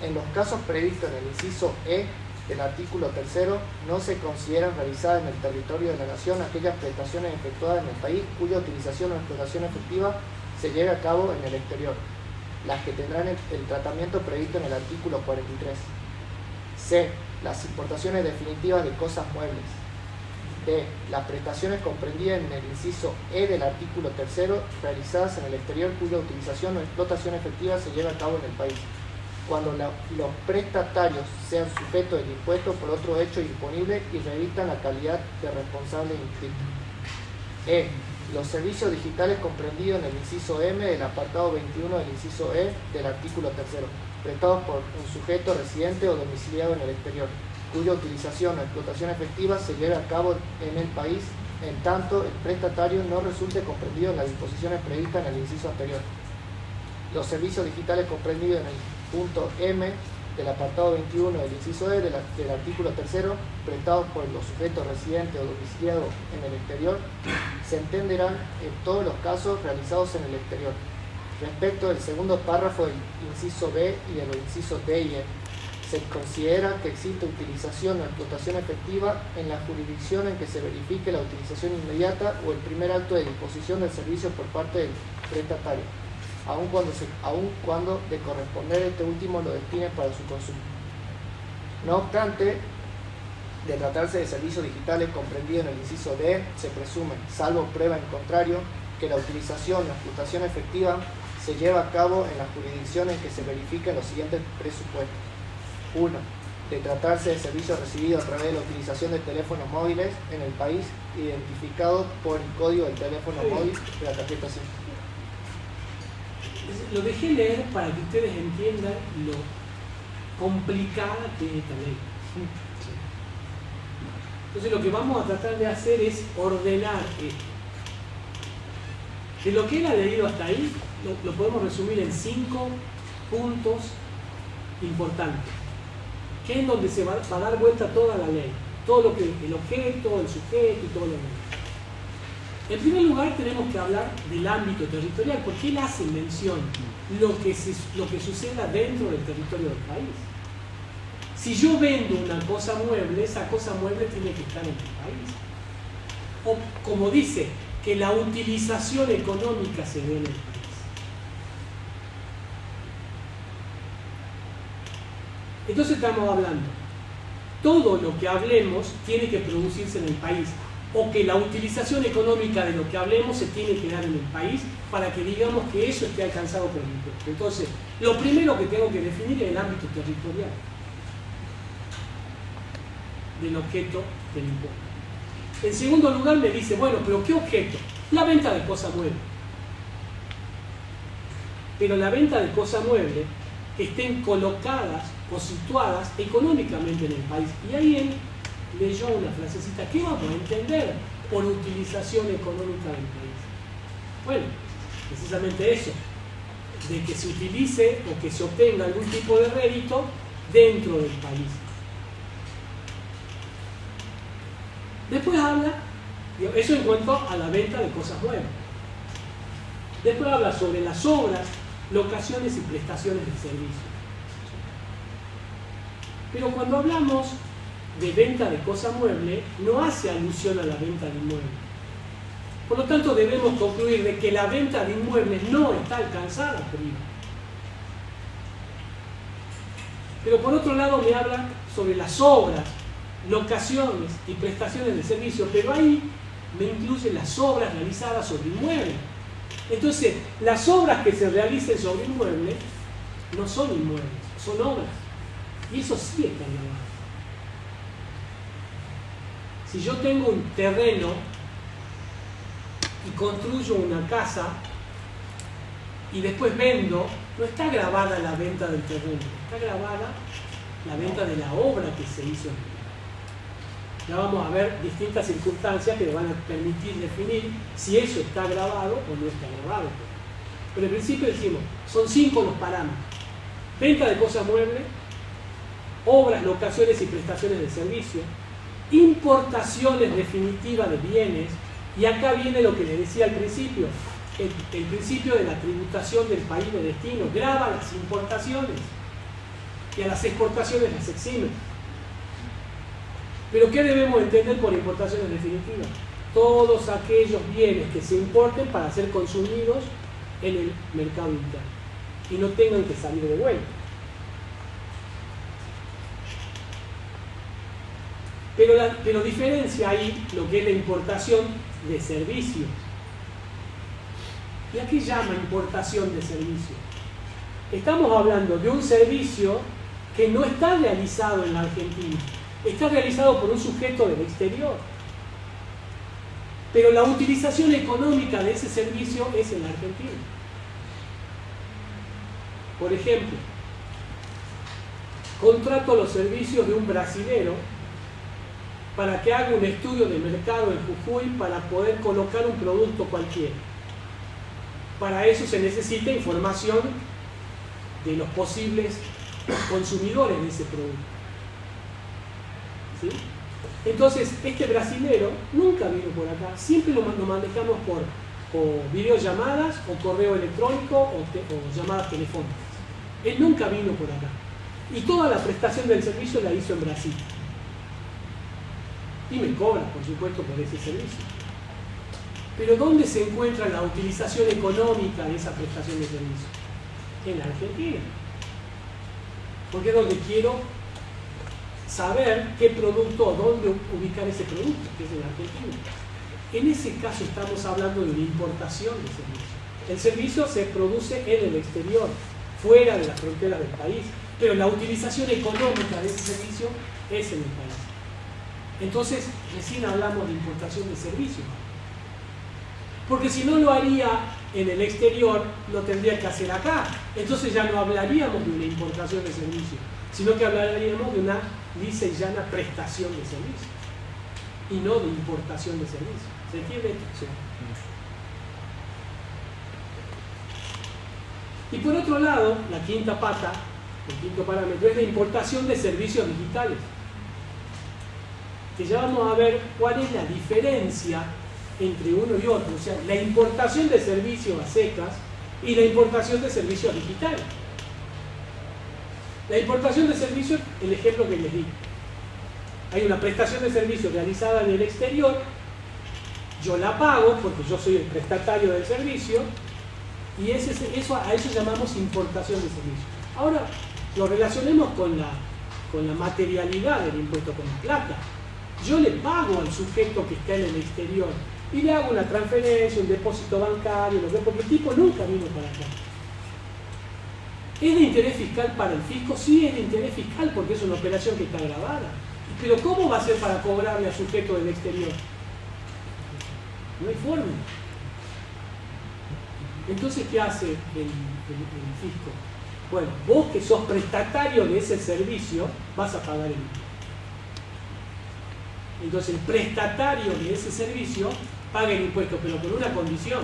En los casos previstos en el inciso E del artículo 3, no se consideran realizadas en el territorio de la nación aquellas prestaciones efectuadas en el país cuya utilización o explotación efectiva se lleve a cabo en el exterior, las que tendrán el tratamiento previsto en el artículo 43. C. Las importaciones definitivas de cosas muebles. D. Las prestaciones comprendidas en el inciso E del artículo 3 realizadas en el exterior cuya utilización o explotación efectiva se lleve a cabo en el país, cuando los prestatarios sean sujetos del impuesto por otro hecho imponible y revistan la calidad de responsable inscrito. E. Los servicios digitales comprendidos en el inciso M del apartado 21 del inciso E del artículo 3, prestados por un sujeto residente o domiciliado en el exterior, cuya utilización o explotación efectiva se lleve a cabo en el país, en tanto el prestatario no resulte comprendido en las disposiciones previstas en el inciso anterior. Los servicios digitales comprendidos en el punto M del apartado 21 del inciso E del artículo 3, prestados por los sujetos residentes o domiciliados en el exterior, se entenderán en todos los casos realizados en el exterior. Respecto del segundo párrafo del inciso B y de los incisos D y E, se considera que existe utilización o explotación efectiva en la jurisdicción en que se verifique la utilización inmediata o el primer acto de disposición del servicio por parte del prestatario, aun cuando de corresponder este último lo destine para su consumo. No obstante, de tratarse de servicios digitales comprendidos en el inciso D, se presume, salvo prueba en contrario, que la utilización o explotación efectiva se lleva a cabo en las jurisdicciones que se verifican los siguientes presupuestos. 1. De tratarse de servicios recibidos a través de la utilización de teléfonos móviles en el país, identificado por el código del teléfono móvil de la tarjeta SIM. Lo dejé leer para que ustedes entiendan lo complicada que es esta ley. Entonces lo que vamos a tratar de hacer es ordenar esto. De lo que él ha leído hasta ahí, lo podemos resumir en 5 puntos importantes, que es donde se va a dar vuelta toda la ley, todo lo que el objeto, el sujeto y todo lo demás. En primer lugar tenemos que hablar del ámbito territorial, porque él hace mención lo que suceda dentro del territorio del país. Si yo vendo una cosa mueble, esa cosa mueble tiene que estar en el país. O como dice, que la utilización económica se dé en el país. Entonces estamos hablando, todo lo que hablemos tiene que producirse en el país, o que la utilización económica de lo que hablemos se tiene que dar en el país para que digamos que eso esté alcanzado por el impuesto. Entonces, lo primero que tengo que definir es el ámbito territorial del objeto del impuesto. En segundo lugar me dice, bueno, pero ¿qué objeto? La venta de cosas muebles. Pero la venta de cosas muebles que estén colocadas o situadas económicamente en el país. Y ahí él leyó una frasecita, ¿qué vamos a entender por utilización económica del país? Bueno, precisamente eso, de que se utilice o que se obtenga algún tipo de rédito dentro del país. Después habla, eso en cuanto a la venta de cosas muebles. Después habla sobre las obras, locaciones y prestaciones de servicio. Pero cuando hablamos de venta de cosa mueble, no hace alusión a la venta de inmuebles. Por lo tanto, debemos concluir de que la venta de inmuebles no está alcanzada por IVA. Pero por otro lado me habla sobre las obras, locaciones y prestaciones de servicio, pero ahí me incluye las obras realizadas sobre inmuebles. Entonces, las obras que se realicen sobre inmuebles no son inmuebles, son obras. Y eso sí está grabado. Si yo tengo un terreno y construyo una casa y después vendo, no está grabada la venta del terreno, está grabada la venta de la obra que se hizo en el. Ya vamos a ver distintas circunstancias que le van a permitir definir si eso está grabado o no está grabado. Pero en principio decimos, son 5 los parámetros. Venta de cosas muebles, obras, locaciones y prestaciones de servicio, importaciones definitivas de bienes, y acá viene lo que le decía al principio, el principio de la tributación del país de destino, grava las importaciones y a las exportaciones las exime. Pero ¿qué debemos entender por importaciones definitivas? Todos aquellos bienes que se importen para ser consumidos en el mercado interno y no tengan que salir de vuelta. Pero diferencia ahí lo que es la importación de servicios. ¿Y a qué llama importación de servicios? Estamos hablando de un servicio que no está realizado en la Argentina, está realizado por un sujeto del exterior. Pero la utilización económica de ese servicio es en la Argentina. Por ejemplo, contrato los servicios de un brasilero para que haga un estudio de mercado en Jujuy para poder colocar un producto cualquiera. Para eso se necesita información de los posibles consumidores de ese producto. ¿Sí? Entonces, este brasilero nunca vino por acá, siempre lo manejamos por videollamadas o correo electrónico o llamadas telefónicas. Él nunca vino por acá. Y toda la prestación del servicio la hizo en Brasil. Y me cobra, por supuesto, por ese servicio. Pero ¿dónde se encuentra la utilización económica de esa prestación de servicio? En la Argentina. Porque es donde quiero saber qué producto o dónde ubicar ese producto, que es en la Argentina. En ese caso estamos hablando de una importación de servicio. El servicio se produce en el exterior, fuera de las fronteras del país, pero la utilización económica de ese servicio es en el país. Entonces, recién hablamos de importación de servicios. Porque si no lo haría en el exterior, lo tendría que hacer acá. Entonces ya no hablaríamos de una importación de servicios, sino que hablaríamos de una lisa y llana prestación de servicios, y no de importación de servicios. ¿Se entiende? Sí. Y por otro lado, la quinta pata, el quinto parámetro, es la importación de servicios digitales. Que ya vamos a ver cuál es la diferencia entre uno y otro. O sea, la importación de servicios a secas y la importación de servicios digitales. La importación de servicios, el ejemplo que les di. Hay una prestación de servicio realizada en el exterior, yo la pago porque yo soy el prestatario del servicio, y a eso llamamos importación de servicios. Ahora, lo relacionemos con la materialidad del impuesto, con la plata. Yo le pago al sujeto que está en el exterior y le hago una transferencia, un depósito bancario, porque el tipo nunca vino para acá. ¿Es de interés fiscal para el fisco? Sí, es de interés fiscal porque es una operación que está grabada. Pero ¿cómo va a ser para cobrarle al sujeto del exterior? No hay forma. Entonces, ¿qué hace el fisco? Bueno, vos que sos prestatario de ese servicio, vas a pagar el impuesto. Entonces, el prestatario de ese servicio paga el impuesto, pero con una condición,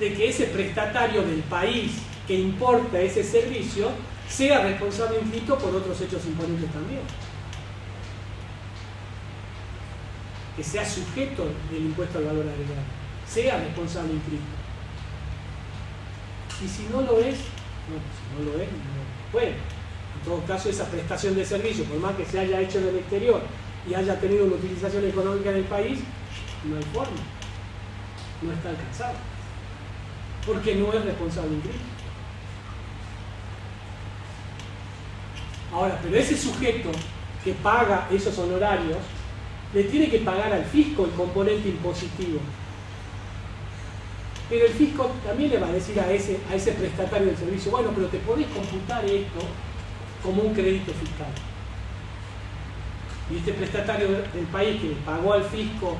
de que ese prestatario del país que importa ese servicio sea responsable inscrito por otros hechos imponentes también. Que sea sujeto del impuesto al valor agregado, sea responsable inscrito. Y si no lo es, no lo es. Bueno, en todo caso, esa prestación de servicio, por más que se haya hecho en el exterior y haya tenido una utilización económica en el país, no hay forma, no está alcanzado, porque no es responsable inscrito. Ahora, pero ese sujeto que paga esos honorarios le tiene que pagar al fisco el componente impositivo. Pero el fisco también le va a decir a ese prestatario del servicio, bueno, pero te podés computar esto como un crédito fiscal. Y este prestatario del país que le pagó al fisco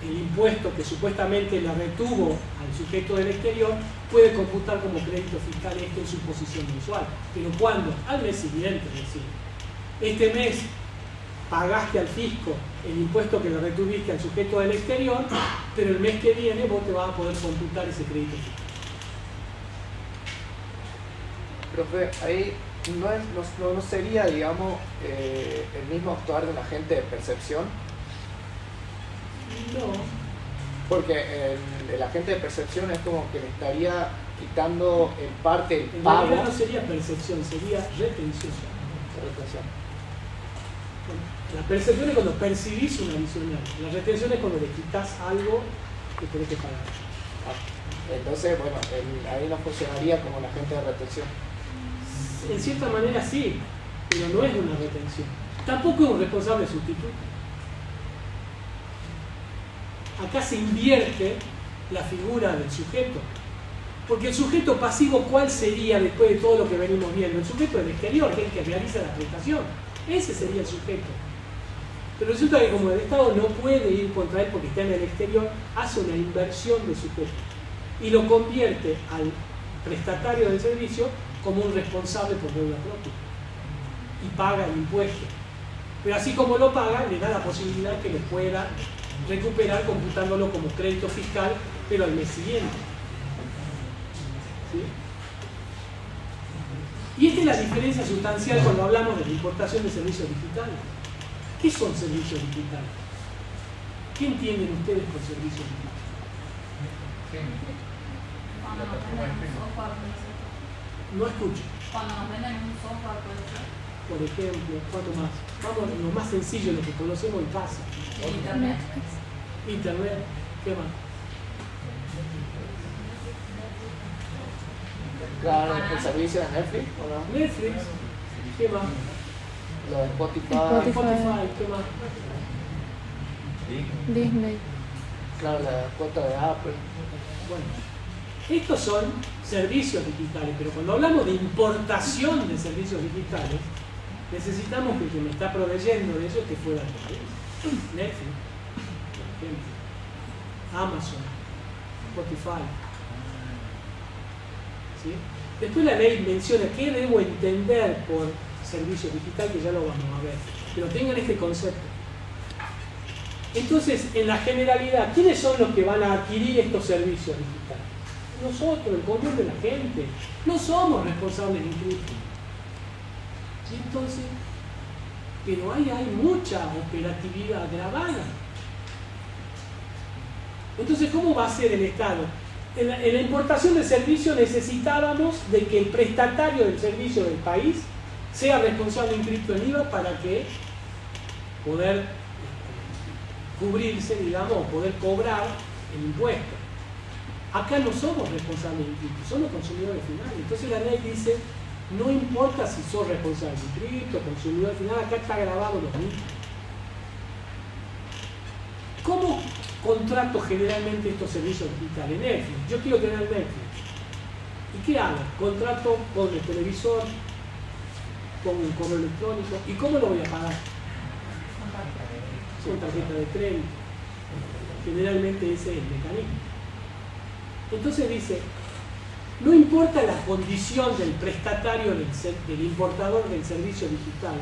el impuesto que supuestamente le retuvo al sujeto del exterior, puede computar como crédito fiscal esto en su posición mensual. Pero ¿cuándo? Al mes siguiente, es decir, este mes pagaste al fisco el impuesto que le retuviste al sujeto del exterior, pero el mes que viene vos te vas a poder computar ese crédito fiscal. Profe, ahí no sería, digamos, el mismo actuar de un agente de percepción. No. Porque el agente de percepción es como que le estaría quitando en parte el En pago. realidad no sería percepción, sería retención. La percepción es cuando percibís un adicional. La retención es cuando le quitas algo que tenés que pagar. Entonces, bueno, ahí no funcionaría como el agente de retención. En cierta manera sí, pero no es una retención. Tampoco es un responsable sustituto. Acá se invierte la figura del sujeto. Porque el sujeto pasivo, ¿cuál sería después de todo lo que venimos viendo? El sujeto del exterior, que es el que realiza la prestación. Ese sería el sujeto. Pero resulta que como el Estado no puede ir contra él porque está en el exterior, hace una inversión de sujeto y lo convierte al prestatario del servicio como un responsable por deuda propia y paga el impuesto. Pero así como lo paga, le da la posibilidad que le pueda recuperar computándolo como crédito fiscal, pero al mes siguiente. ¿Sí? Y esta es la diferencia sustancial cuando hablamos de la importación de servicios digitales. ¿Qué son servicios digitales? ¿Qué entienden ustedes por servicios digitales? Cuando nos venden un software, puede ser. No escucho. Cuando nos venden un software, puede ser. Por ejemplo, ¿cuánto más? Vamos a lo más sencillo, lo que conocemos en casa. Internet. Internet, ¿qué más? Claro, el servicio de Netflix, ¿o no? Netflix, ¿qué más? Lo de Spotify. Spotify. Spotify, ¿qué más? Disney. Claro, la cuota de Apple. Bueno, estos son servicios digitales, pero cuando hablamos de importación de servicios digitales, necesitamos que el que me está proveyendo de eso esté fuera del país. Netflix, por ejemplo, Amazon, Spotify. ¿Sí? Después la ley menciona qué debo entender por servicio digital, que ya lo vamos a ver, pero tengan este concepto. Entonces, en la generalidad, ¿quiénes son los que van a adquirir estos servicios digitales? Nosotros, el conjunto de la gente. No somos responsables incluso. ¿Sí? Entonces, pero hay mucha operatividad grabada. Entonces, ¿cómo va a ser el Estado? En la importación de servicios necesitábamos de que el prestatario del servicio del país sea responsable inscrito en IVA para que poder cubrirse, digamos, o poder cobrar el impuesto. Acá no somos responsables inscritos, somos consumidores finales. Entonces la ley dice, no importa si sos responsable inscrito, consumidor final, acá está grabado lo mismo. ¿Cómo contrato generalmente estos servicios digitales? Netflix. Yo quiero tener Netflix. ¿Y qué hago? Contrato con el televisor, con un correo electrónico. ¿Y cómo lo voy a pagar? Con tarjeta de crédito. Generalmente ese es el mecanismo. Entonces dice, no importa la condición del prestatario, del importador del servicio digital,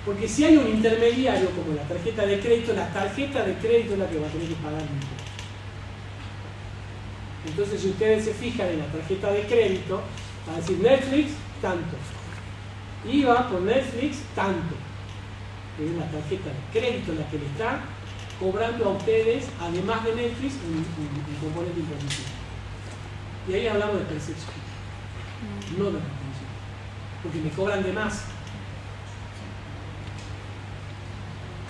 porque si hay un intermediario como la tarjeta de crédito, la tarjeta de crédito es la que va a tener que pagar el impuesto. Entonces, si ustedes se fijan en la tarjeta de crédito, va a decir Netflix, tanto. IVA por Netflix, tanto. Es la tarjeta de crédito la que le está cobrando a ustedes, además de Netflix, un componente impositivo. Y ahí hablamos de percepción, no de reconocimiento, porque me cobran de más.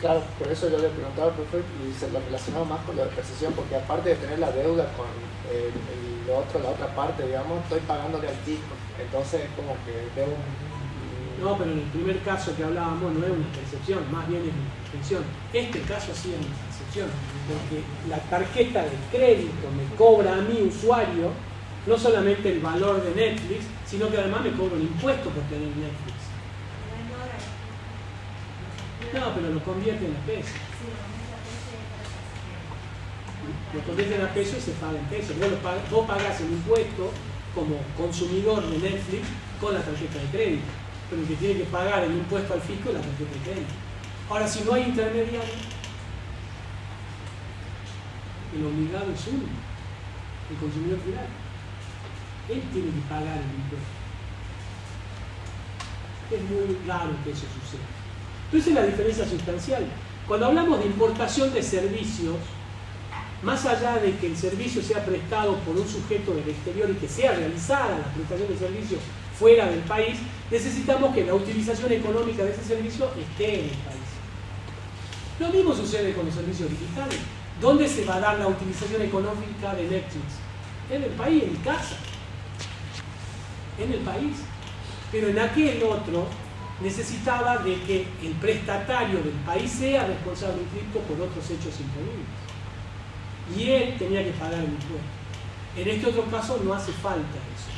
Claro, por eso yo le preguntaba al profe y se lo relacionaba más con la percepción, porque aparte de tener la deuda con la otra parte, digamos, estoy pagándole al tipo, entonces es como que debo... No, pero en el primer caso que hablábamos no es una percepción, más bien es una extensión. Este caso sí es una percepción, porque la tarjeta de crédito me cobra a mí, usuario, no solamente el valor de Netflix, sino que además me cobra un impuesto por tener Netflix. No, pero lo convierte en a peso. Lo convierte en a peso y se paga en peso. Vos pagás el impuesto como consumidor de Netflix con la tarjeta de crédito, pero el que tiene que pagar el impuesto al fisco es la tarjeta de crédito. Ahora, si no hay intermediario, el obligado es uno, el consumidor final. Él tiene que pagar el impuesto. Es muy raro que eso suceda. Entonces es la diferencia sustancial. Cuando hablamos de importación de servicios, más allá de que el servicio sea prestado por un sujeto del exterior y que sea realizada la prestación de servicios fuera del país, necesitamos que la utilización económica de ese servicio esté en el país. Lo mismo sucede con los servicios digitales. ¿Dónde se va a dar la utilización económica de Netflix? En el país, en mi casa. En el país. Pero en aquel otro necesitaba de que el prestatario del país sea responsable inscrito por otros hechos imponibles. Y él tenía que pagar el impuesto. En este otro caso no hace falta eso.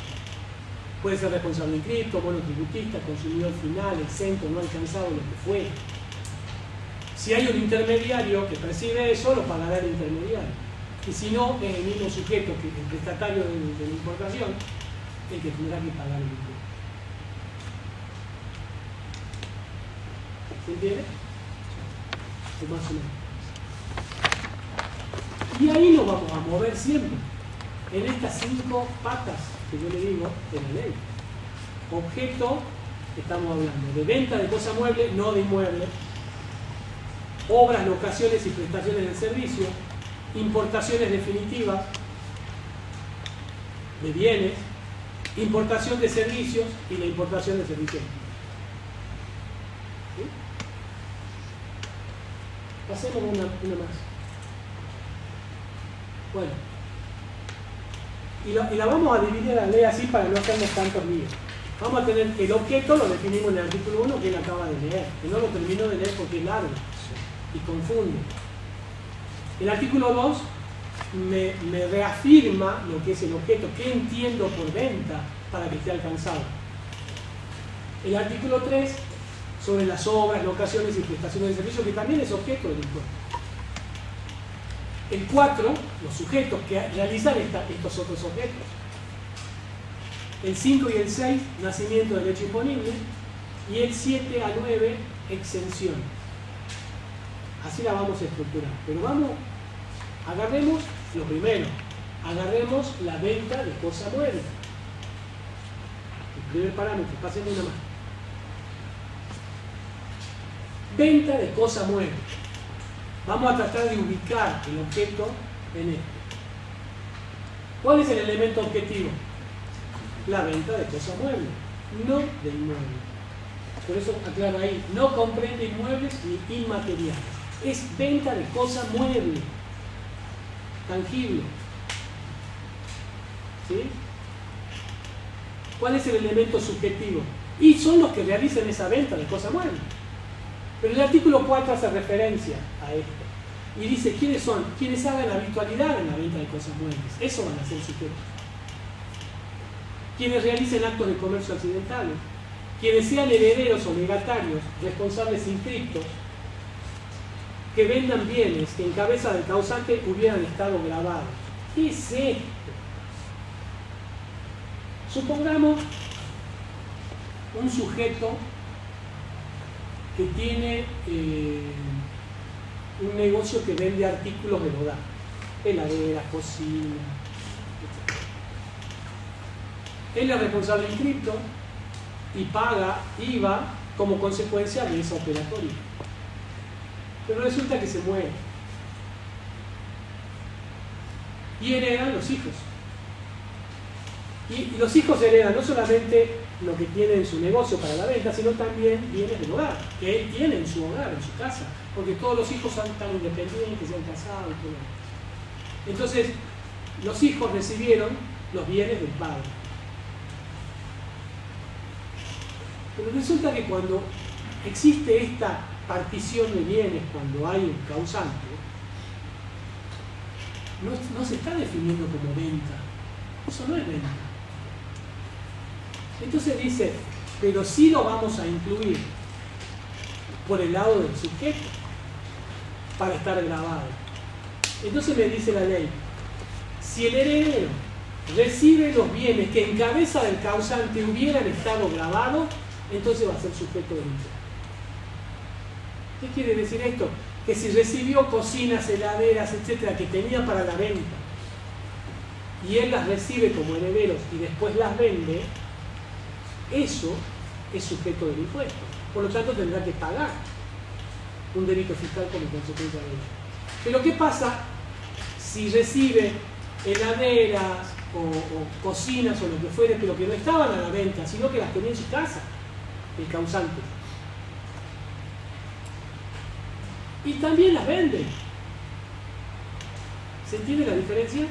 Puede ser responsable inscrito, monotributista, consumidor final, exento, no alcanzado, lo que fuera. Si hay un intermediario que percibe eso, lo pagará el intermediario. Y si no, es el mismo sujeto que el prestatario de la importación el que tendrá que pagar el impuesto. ¿Se entiende? O más o menos. Y ahí nos vamos a mover siempre, en estas 5 patas que yo le digo de la ley. Objeto, estamos hablando de venta de cosas muebles, no de inmuebles. Obras, locaciones y prestaciones del servicio. Importaciones definitivas de bienes. Importación de servicios y la importación de servicios. ¿Sí? Pasemos una más. Bueno, y la vamos a dividir la ley así para no hacernos tantos líos. Vamos a tener que el objeto lo definimos en el artículo 1 que él acaba de leer, que no lo termino de leer porque es largo y confunde. El artículo 2 me reafirma lo que es el objeto, qué entiendo por venta para que esté alcanzado. El artículo 3 sobre las obras, locaciones y prestaciones de servicio, que también es objeto del impuesto. El 4, los sujetos que realizan estos otros objetos. El 5 y el 6, nacimiento del hecho imponible. Y el 7 a 9, exención. Así la vamos a estructurar. Pero agarremos lo primero. Agarremos la venta de cosa muerta. El primer parámetro, pásenme una más. Venta de cosa muerta. Vamos a tratar de ubicar el objeto en esto. ¿Cuál es el elemento objetivo? La venta de cosa mueble, no de inmueble. Por eso aclaro ahí, no comprende inmuebles ni inmateriales. Es venta de cosa mueble, tangible. ¿Sí? ¿Cuál es el elemento subjetivo? Y son los que realizan esa venta de cosa mueble. Pero el artículo 4 hace referencia a esto. Y dice, ¿quiénes son? Quienes hagan habitualidad en la venta de cosas muebles. Eso van a ser sujetos. Quienes realicen actos de comercio accidentales. Quienes sean herederos o legatarios, responsables inscriptos, que vendan bienes que en cabeza del causante hubieran estado grabados. ¿Qué es esto? Supongamos un sujeto que tiene un negocio que vende artículos del hogar, heladeras, cocina, etc. Él es responsable inscripto y paga IVA como consecuencia de esa operatoria. Pero resulta que se muere. Y heredan los hijos. Y los hijos heredan no solamente lo que tiene en su negocio para la venta, sino también bienes del hogar, que él tiene en su hogar, en su casa, porque todos los hijos son tan independientes, se han casado y todo eso. Entonces, los hijos recibieron los bienes del padre. Pero resulta que cuando existe esta partición de bienes, cuando hay un causante, no se está definiendo como venta. Eso no es venta. Entonces dice, pero sí lo vamos a incluir por el lado del sujeto para estar grabado. Entonces me dice la ley, si el heredero recibe los bienes que en cabeza del causante hubieran estado grabados, entonces va a ser sujeto del impuesto. ¿Qué quiere decir esto? Que si recibió cocinas, heladeras, etcétera, que tenía para la venta, y él las recibe como herederos y después las vende, eso es sujeto del impuesto. Por lo tanto, tendrá que pagar un delito fiscal como consecuencia de ello. Pero ¿qué pasa si recibe heladeras o cocinas o lo que fuere, pero que no estaban a la venta, sino que las tenía en su casa, el causante? Y también las vende. ¿Se entiende la diferencia?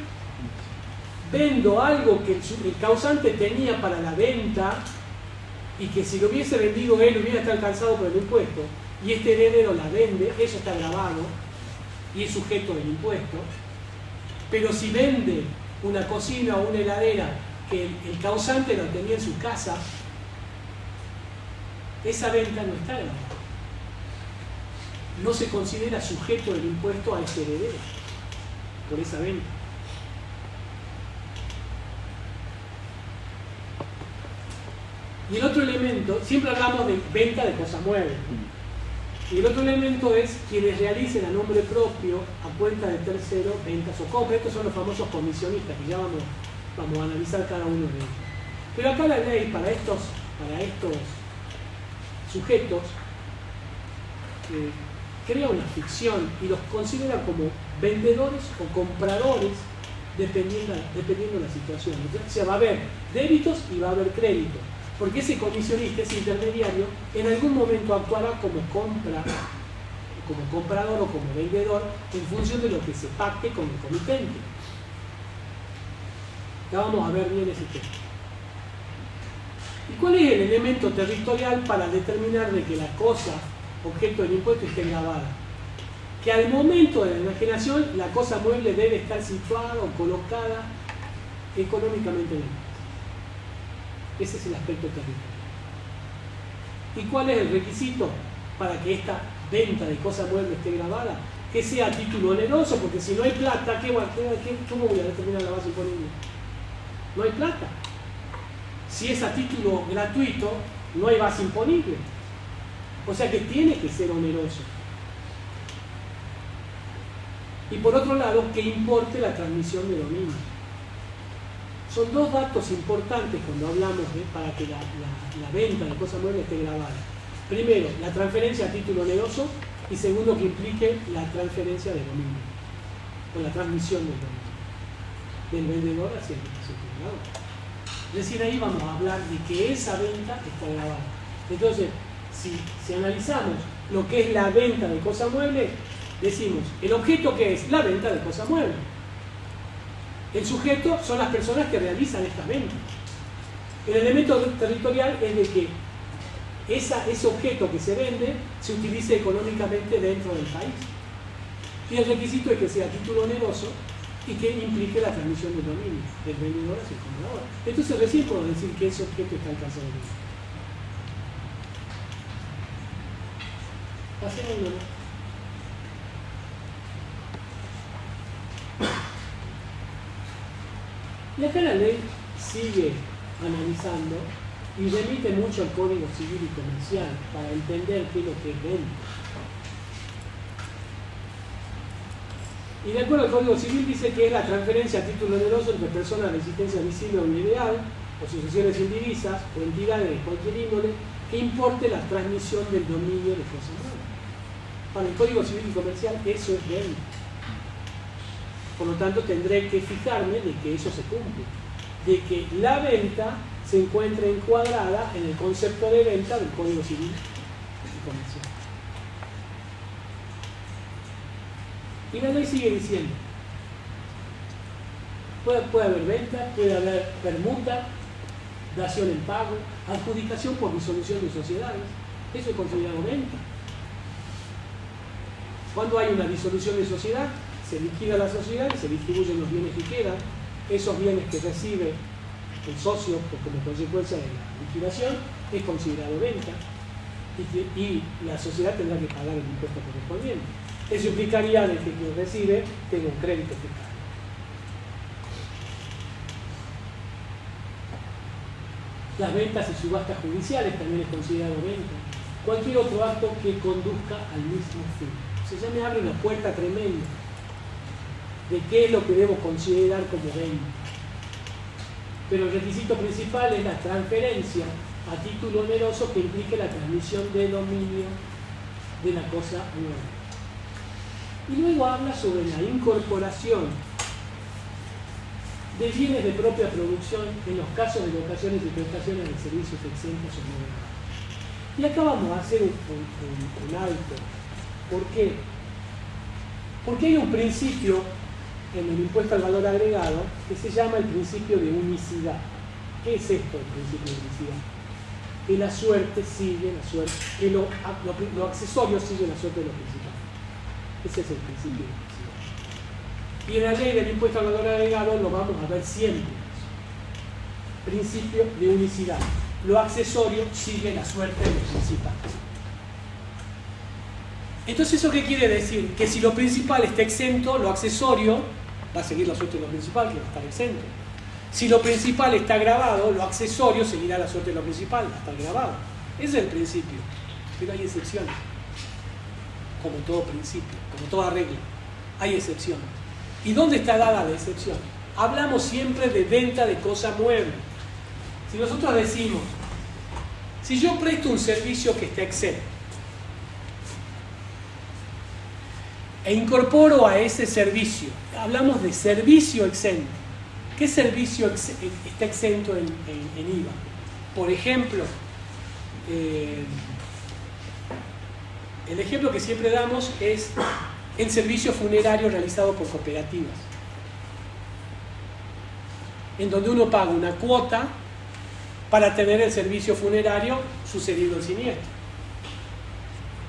Vendo algo que el causante tenía para la venta y que si lo hubiese vendido él hubiera estado alcanzado por el impuesto, y este heredero la vende, eso está grabado y es sujeto del impuesto. Pero si vende una cocina o una heladera que el causante lo tenía en su casa, esa venta no está grabada. No se considera sujeto del impuesto a ese heredero por esa venta. Y el otro elemento, siempre hablamos de venta de cosas muebles, y el otro elemento es quienes realicen a nombre propio, a cuenta de tercero, ventas o compras. Estos son los famosos comisionistas, que ya vamos a analizar cada uno de ellos. Pero acá la ley para estos sujetos crea una ficción y los considera como vendedores o compradores dependiendo de la situación. O sea, va a haber débitos y va a haber créditos, porque ese comisionista, ese intermediario, en algún momento actuará como comprador o como vendedor en función de lo que se pacte con el comitente. Ya vamos a ver bien ese tema. ¿Y cuál es el elemento territorial para determinar de que la cosa objeto del impuesto esté grabada? que al momento de la enajenación la cosa mueble debe estar situada o colocada económicamente en el país. Ese es el aspecto territorial. ¿Y cuál es el requisito para que esta venta de cosa mueble esté grabada? Que sea a título oneroso, porque si no hay plata, ¿cómo voy a determinar la base imponible? No hay plata. Si es a título gratuito, no hay base imponible. O sea que tiene que ser oneroso. Y por otro lado, que importe la transmisión de dominio. Son dos datos importantes cuando hablamos para que la venta de cosas muebles esté grabada. Primero, la transferencia a título oneroso, y segundo, que implique la transferencia de dominio, o la transmisión del dominio, del vendedor hacia el comprador. Recién ahí vamos a hablar de que esa venta está grabada. Entonces, si analizamos lo que es la venta de cosa mueble, decimos, el objeto que es la venta de cosa mueble. El sujeto son las personas que realizan esta venta. El elemento territorial es de que ese objeto que se vende se utilice económicamente dentro del país. Y el requisito es que sea título oneroso y que implique la transmisión del dominio del vendedor hacia el comprador. Entonces recién puedo decir que ese objeto está alcanzado. Pasemos uno. Y acá la ley sigue analizando y remite mucho al Código Civil y Comercial para entender qué es lo que es venta. Y de acuerdo al Código Civil dice que es la transferencia a título oneroso entre personas de existencia visible o ideal, o sucesiones indivisas, o entidades de cualquier índole, que importe la transmisión del dominio de cosas nuevas. Para el Código Civil y Comercial eso es venta. Por lo tanto, tendré que fijarme de que eso se cumple, de que la venta se encuentre encuadrada en el concepto de venta del Código Civil y Comercial. Y la ley sigue diciendo, puede haber venta, puede haber permuta, dación en pago, adjudicación por disolución de sociedades. Eso es considerado venta. Cuando hay una disolución de sociedad, se liquida la sociedad y se distribuyen los bienes que quedan. Esos bienes que recibe el socio como consecuencia de la liquidación es considerado venta y la sociedad tendrá que pagar el impuesto correspondiente. Eso implicaría de que quien recibe tenga un crédito fiscal. Las ventas y subastas judiciales también es considerado venta. Cualquier otro acto que conduzca al mismo fin. O sea, ya me abre una puerta tremenda de qué es lo que debo considerar como venta. Pero el requisito principal es la transferencia a título oneroso que implique la transmisión de dominio de la cosa nueva. Y luego habla sobre la incorporación de bienes de propia producción en los casos de locaciones y prestaciones de servicios exentos o no grabados. Y acá vamos a hacer un alto. ¿Por qué? Porque hay un principio en el impuesto al valor agregado que se llama el principio de unicidad. ¿Qué es esto, el principio de unicidad? Que la suerte sigue la suerte, que lo accesorio sigue la suerte de lo principal. Ese es el principio de unicidad. Y en la ley del impuesto al valor agregado lo vamos a ver siempre. Principio de unicidad. Lo accesorio sigue la suerte de lo principal. Entonces, ¿eso qué quiere decir? Que si lo principal está exento, lo accesorio va a seguir la suerte de lo principal, que va a estar exento. Si lo principal está grabado, lo accesorio seguirá la suerte de lo principal, va a estar grabado. Ese es el principio. Pero hay excepciones. Como todo principio, como toda regla. Hay excepciones. ¿Y dónde está dada la excepción? Hablamos siempre de venta de cosa mueble. Si nosotros decimos, si yo presto un servicio que está exento, e incorporo a ese servicio, hablamos de servicio exento. ¿Qué servicio está exento en IVA? Por ejemplo, el ejemplo que siempre damos es el servicio funerario realizado por cooperativas, en donde uno paga una cuota para tener el servicio funerario sucedido el siniestro.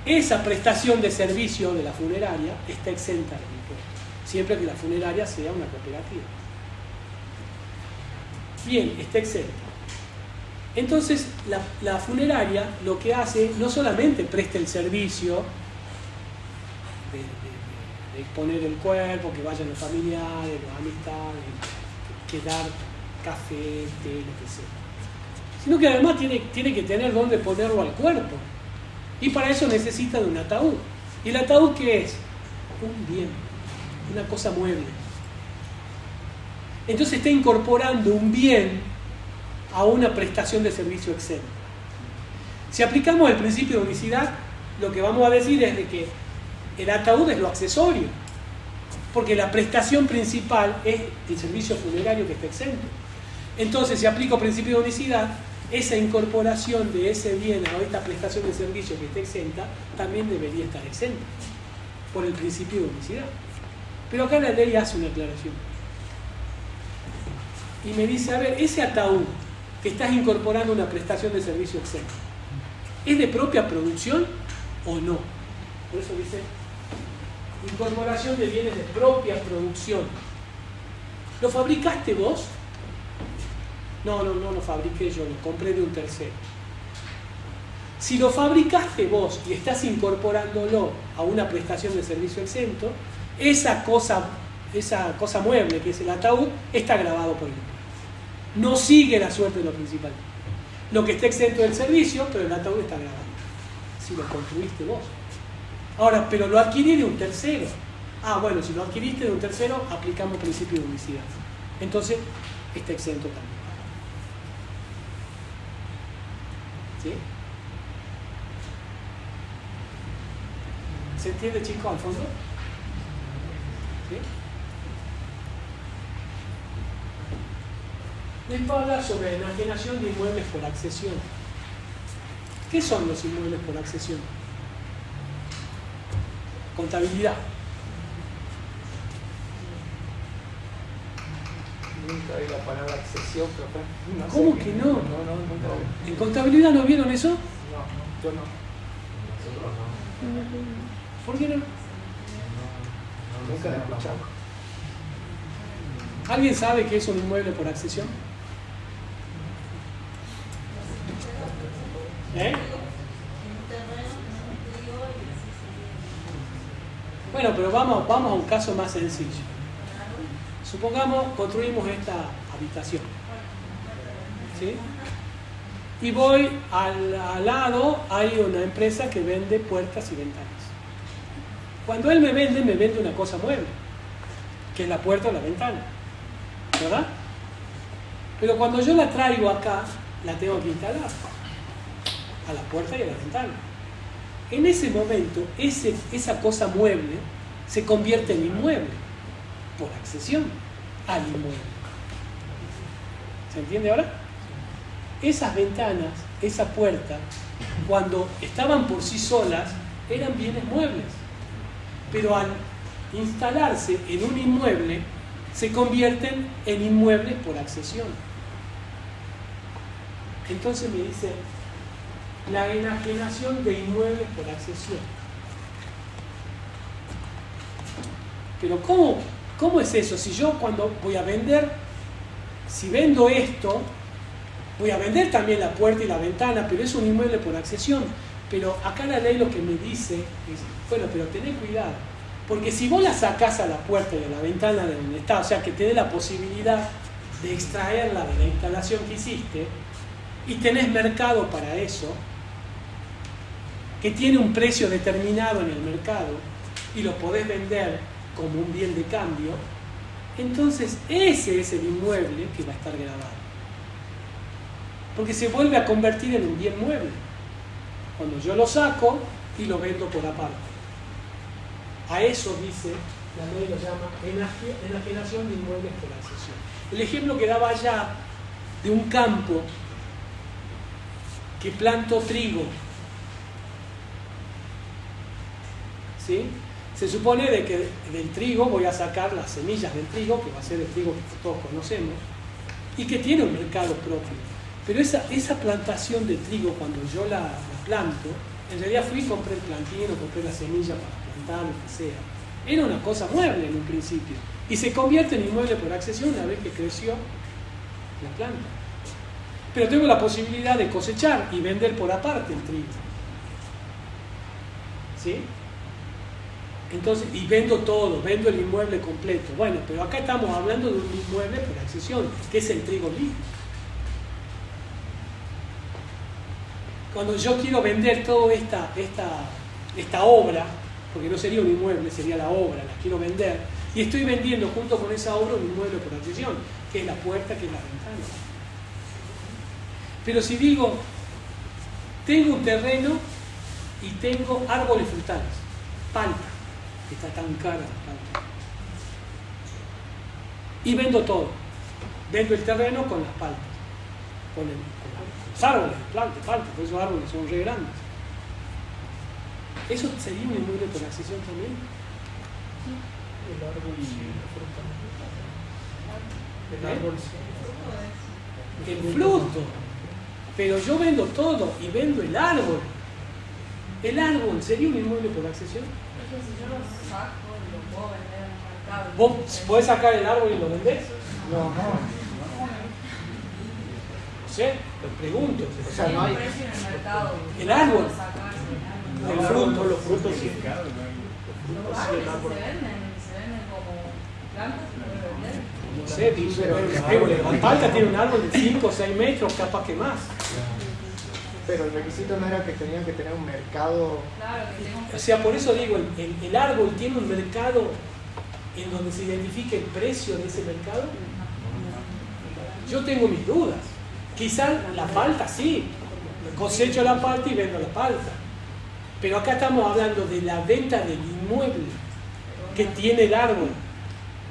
esa prestación de servicio de la funeraria está exenta del impuesto, siempre que la funeraria sea una cooperativa. Bien, está exenta. Entonces, la funeraria lo que hace no solamente presta el servicio de exponer el cuerpo, que vayan los familiares, los amistades, que dar café, té, lo que sea, sino que además tiene que tener dónde ponerlo al cuerpo. Y para eso necesita de un ataúd. ¿Y el ataúd qué es? Un bien, una cosa mueble. Entonces está incorporando un bien a una prestación de servicio exenta. Si aplicamos el principio de unicidad, lo que vamos a decir es de que el ataúd es lo accesorio, porque la prestación principal es el servicio funerario que está exento. Entonces, si aplico principio de unicidad, esa incorporación de ese bien a esta prestación de servicio que está exenta también debería estar exenta por el principio de unicidad. Pero acá la ley hace una aclaración y me dice, a ver, ese ataúd que estás incorporando una prestación de servicio exenta, ¿es de propia producción o no? Por eso dice incorporación de bienes de propia producción. ¿Lo fabricaste vos? No lo fabriqué yo, lo compré de un tercero. Si lo fabricaste vos y estás incorporándolo a una prestación de servicio exento, esa cosa mueble que es el ataúd está grabado por el impuesto. No sigue la suerte de lo principal. Lo que está exento del servicio, pero el ataúd está grabado. Si lo construiste vos. Ahora, pero lo adquirí de un tercero. Ah, bueno, si lo adquiriste de un tercero, aplicamos principio de unicidad. Entonces, está exento también. ¿Sí? ¿Se entiende, chicos, al fondo? ¿Sí? Les voy a hablar sobre enajenación de inmuebles por accesión. ¿Qué son los inmuebles por accesión? Contabilidad. Nunca vi la palabra accesión, profe. No ¿Cómo sé que no? No, nunca vi. ¿En contabilidad no vieron eso? No, yo no. ¿Por qué no? Nunca la he escuchado. ¿Alguien sabe qué es un inmueble por accesión? ¿Eh? Bueno, pero vamos a un caso más sencillo. Supongamos, construimos esta habitación, ¿sí? Y voy al lado, hay una empresa que vende puertas y ventanas. Cuando él me vende una cosa mueble, que es la puerta o la ventana, ¿verdad? Pero cuando yo la traigo acá, la tengo que instalar a la puerta y a la ventana. En ese momento, esa cosa mueble se convierte en inmueble por accesión al inmueble. ¿Se entiende ahora? Esas ventanas, esa puerta, cuando estaban por sí solas, eran bienes muebles. Pero al instalarse en un inmueble, se convierten en inmuebles por accesión. Entonces me dice, la enajenación de inmuebles por accesión. Pero ¿cómo es eso? Si yo cuando voy a vender, si vendo esto, voy a vender también la puerta y la ventana, pero es un inmueble por accesión. Pero acá la ley lo que me dice es, bueno, pero tened cuidado, porque si vos la sacás a la puerta y a la ventana de donde está, o sea que tenés la posibilidad de extraerla de la instalación que hiciste, y tenés mercado para eso, que tiene un precio determinado en el mercado, y lo podés vender como un bien de cambio, entonces ese es el inmueble que va a estar grabado. Porque se vuelve a convertir en un bien mueble. Cuando yo lo saco y lo vendo por aparte. A eso dice, la ley lo llama enajenación de inmuebles por accesión. El ejemplo que daba allá de un campo que planto trigo, ¿sí? Se supone de que del trigo voy a sacar las semillas del trigo, que va a ser el trigo que todos conocemos, y que tiene un mercado propio. Pero esa plantación de trigo, cuando yo la planto, En realidad fui y compré el plantín o compré la semilla para plantar, lo que sea. Era una cosa mueble en un principio. Y se convierte en inmueble por accesión una vez que creció la planta. Pero tengo la posibilidad de cosechar y vender por aparte el trigo. ¿Sí? Entonces, y vendo todo, vendo el inmueble completo. Bueno, pero acá estamos hablando de un inmueble por accesión, que es el trigo líquido. Cuando yo quiero vender toda esta obra, porque no sería un inmueble, sería la obra, la quiero vender, y estoy vendiendo junto con esa obra un inmueble por accesión, que es la puerta, que es la ventana. Pero si digo, tengo un terreno y tengo árboles frutales, palta, que está tan cara la palta, y vendo todo, vendo el terreno con las paltas, con los árboles, palta, porque esos árboles son re grandes. ¿Eso sería un inmueble por accesión también? El árbol y la fruta. El árbol sí. El fruto. Pero yo vendo todo y vendo el árbol. ¿El árbol sería un inmueble por accesión? Es que si yo lo saco y lo puedo vender en el mercado. ¿Vos podés sacar el árbol y lo vendés? No. No sé, te pregunto. O sea, no hay. un precio en el mercado. El árbol. Puedo sacar el El árbol. fruto. Los frutos sí. Los árboles se venden como plantas, se pueden vender. No sé, la palta tiene un árbol de 5 o 6 metros, capaz que más. Pero el requisito no era que tenían que tener un mercado. Claro, que tengo un O sea, por eso digo, el árbol tiene un mercado en donde se identifique el precio de ese mercado. Yo tengo mis dudas. Quizás la palta sí, cosecho la palta y vendo la palta. Pero acá estamos hablando de la venta del inmueble que tiene el árbol.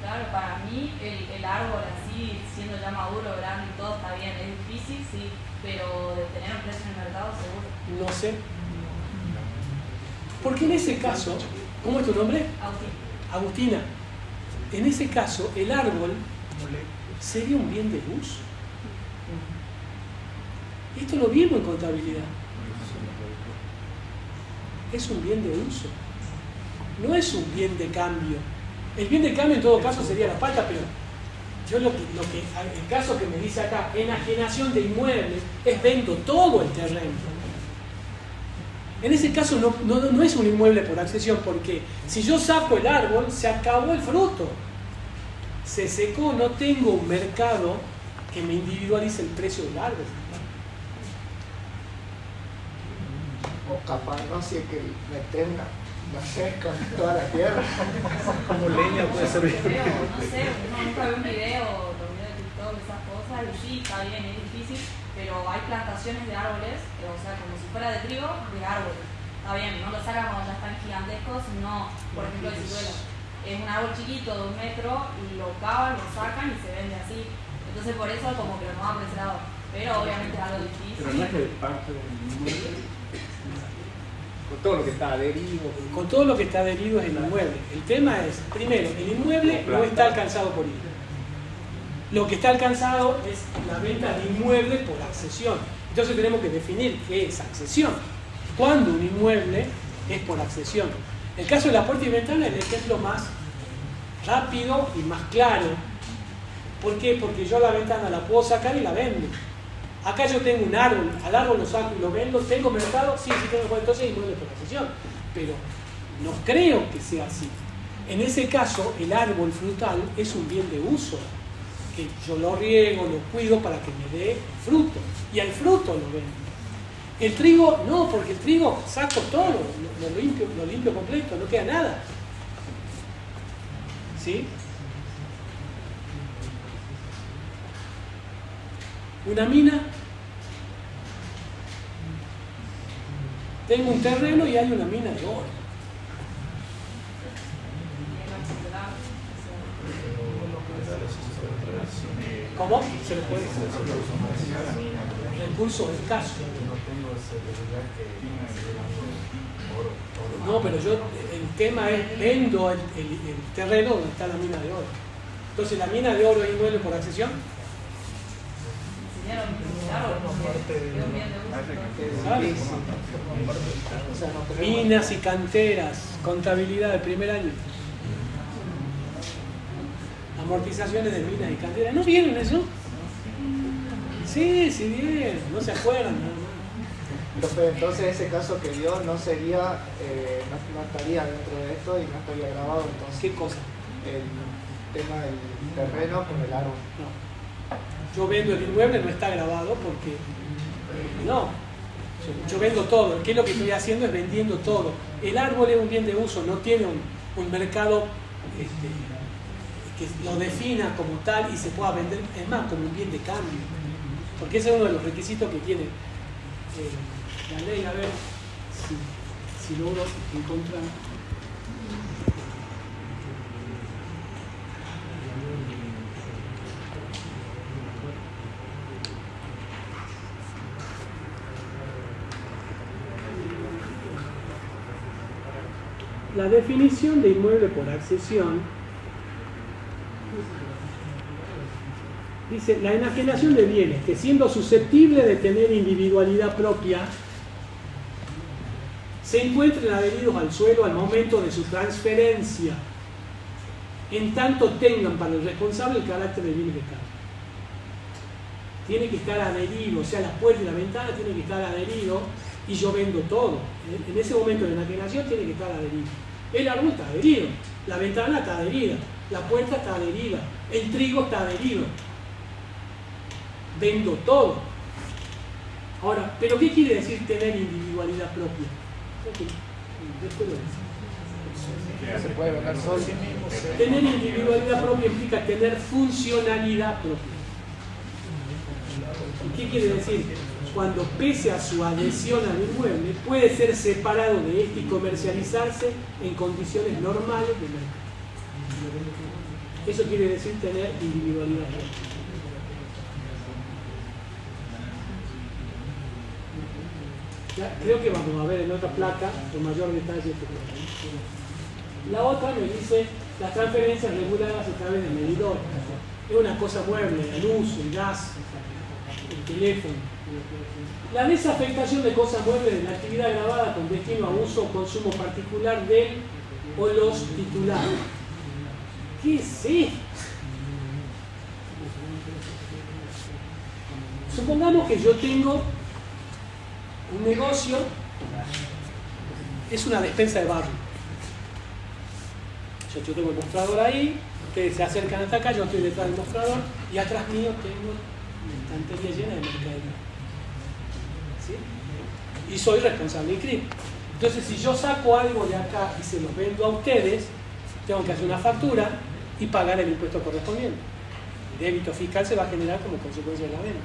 Claro, para mí el árbol así, siendo ya maduro, grande y todo, está bien. Es difícil, sí, pero de tener un precio en el mercado, seguro. No sé. Porque en ese caso, ¿cómo es tu nombre? Agustín. Agustina. En ese caso, el árbol sería un bien de uso. Esto lo vimos en contabilidad. Es un bien de uso. No es un bien de cambio. El bien de cambio en todo caso sería la palta, pero yo el caso que me dice acá, enajenación de inmuebles, es vendo todo el terreno. En ese caso no es un inmueble por accesión, porque si yo saco el árbol, se acabó el fruto. Se secó, no tengo un mercado que me individualice el precio del árbol. O capaz, no sé, que meter una cerca en toda la tierra. Como leña puede servir. No sé, uno nunca ve un video, los videos de TikTok, esas cosas, y sí, está bien, es difícil, pero hay plantaciones de árboles, o sea, como si fuera de trigo, de árboles. Está bien, no lo sacan cuando ya están gigantescos, no, por ejemplo, el ciruelo. Es un árbol chiquito de 1 metro, y lo cavan, lo sacan y se vende así. Entonces, por eso, como que lo toman por ese lado. Pero obviamente es algo difícil. Pero no es de parte del inmueble. Con todo lo que está adherido. Con todo lo que está adherido es el inmueble. El tema es, primero, el inmueble no está alcanzado por IVA. Lo que está alcanzado es la venta de inmueble por accesión. Entonces tenemos que definir qué es accesión. ¿Cuándo un inmueble es por accesión? El caso de la puerta y ventana es el ejemplo más rápido y más claro. ¿Por qué? Porque yo la ventana la puedo sacar y la vendo. Acá yo tengo un árbol, al árbol lo saco y lo vendo, ¿tengo mercado? Sí, tengo, entonces inmueble por accesión. Pero no creo que sea así. En ese caso, el árbol frutal es un bien de uso, que yo lo riego, lo cuido para que me dé fruto. Y al fruto lo vendo. El trigo, no, porque el trigo saco todo, lo limpio completo, no queda nada. ¿Sí? Una mina, tengo un terreno y hay una mina de oro. ¿Cómo? Se le puede hacer. Recurso escaso. No, pero yo, el tema es, vendo el terreno donde está la mina de oro. Entonces, ¿la mina de oro es inmueble por accesión? Sería lo mismo. de árbol, porque es un bien de uso. O sea, no tenemos- Minas y canteras, contabilidad del primer año. Amortizaciones de minas y canteras. ¿No vieron eso? Sí, sí vieron, no se acuerdan nada más. Profe, entonces ese caso que dio no sería, no estaría dentro de esto y no estaría grabado entonces ¿Qué cosa? el tema del terreno con el árbol. No. Yo vendo el inmueble, no está grabado porque no. Yo vendo todo. ¿Qué es lo que estoy haciendo? Es vendiendo todo. El árbol es un bien de uso, no tiene un mercado que lo defina como tal y se pueda vender, es más, como un bien de cambio. Porque ese es uno de los requisitos que tiene la ley. A ver si logro encontrar. La definición de inmueble por accesión dice: la enajenación de bienes que, siendo susceptibles de tener individualidad propia, se encuentren adheridos al suelo al momento de su transferencia, en tanto tengan para el responsable el carácter de bienes de carga. Tiene que estar adherido, o sea, la puerta y la ventana tienen que estar adheridos y yo vendo todo. En ese momento de enajenación tiene que estar adherido. El árbol está adherido, la ventana está adherida, la puerta está adherida, el trigo está adherido. Vendo todo. Ahora, ¿pero qué quiere decir tener individualidad propia? Después lo dice. No se puede vender solo. Tener individualidad propia implica tener funcionalidad propia. ¿Y qué quiere decir? Cuando, pese a su adhesión al inmueble, puede ser separado de este y comercializarse en condiciones normales de mercado. Eso quiere decir tener individualidad propia. Ya, creo que vamos a ver en otra placa con mayor detalle este tema. La otra me dice las transferencias reguladas a través de medidores. Es una cosa mueble, el uso, el gas, el teléfono. La desafectación de cosas muebles de la actividad grabada con destino a uso o consumo particular del o los titulares. ¿Qué es esto? Supongamos que yo tengo un negocio, es una despensa de barrio. Yo tengo el mostrador ahí, ustedes se acercan hasta acá, yo estoy detrás del mostrador y atrás mío tengo una estantería llena de mercadería. ¿Sí? Y soy responsable de inscribir. Entonces, si yo saco algo de acá y se los vendo a ustedes, tengo que hacer una factura y pagar el impuesto correspondiente. El débito fiscal se va a generar como consecuencia de la venta.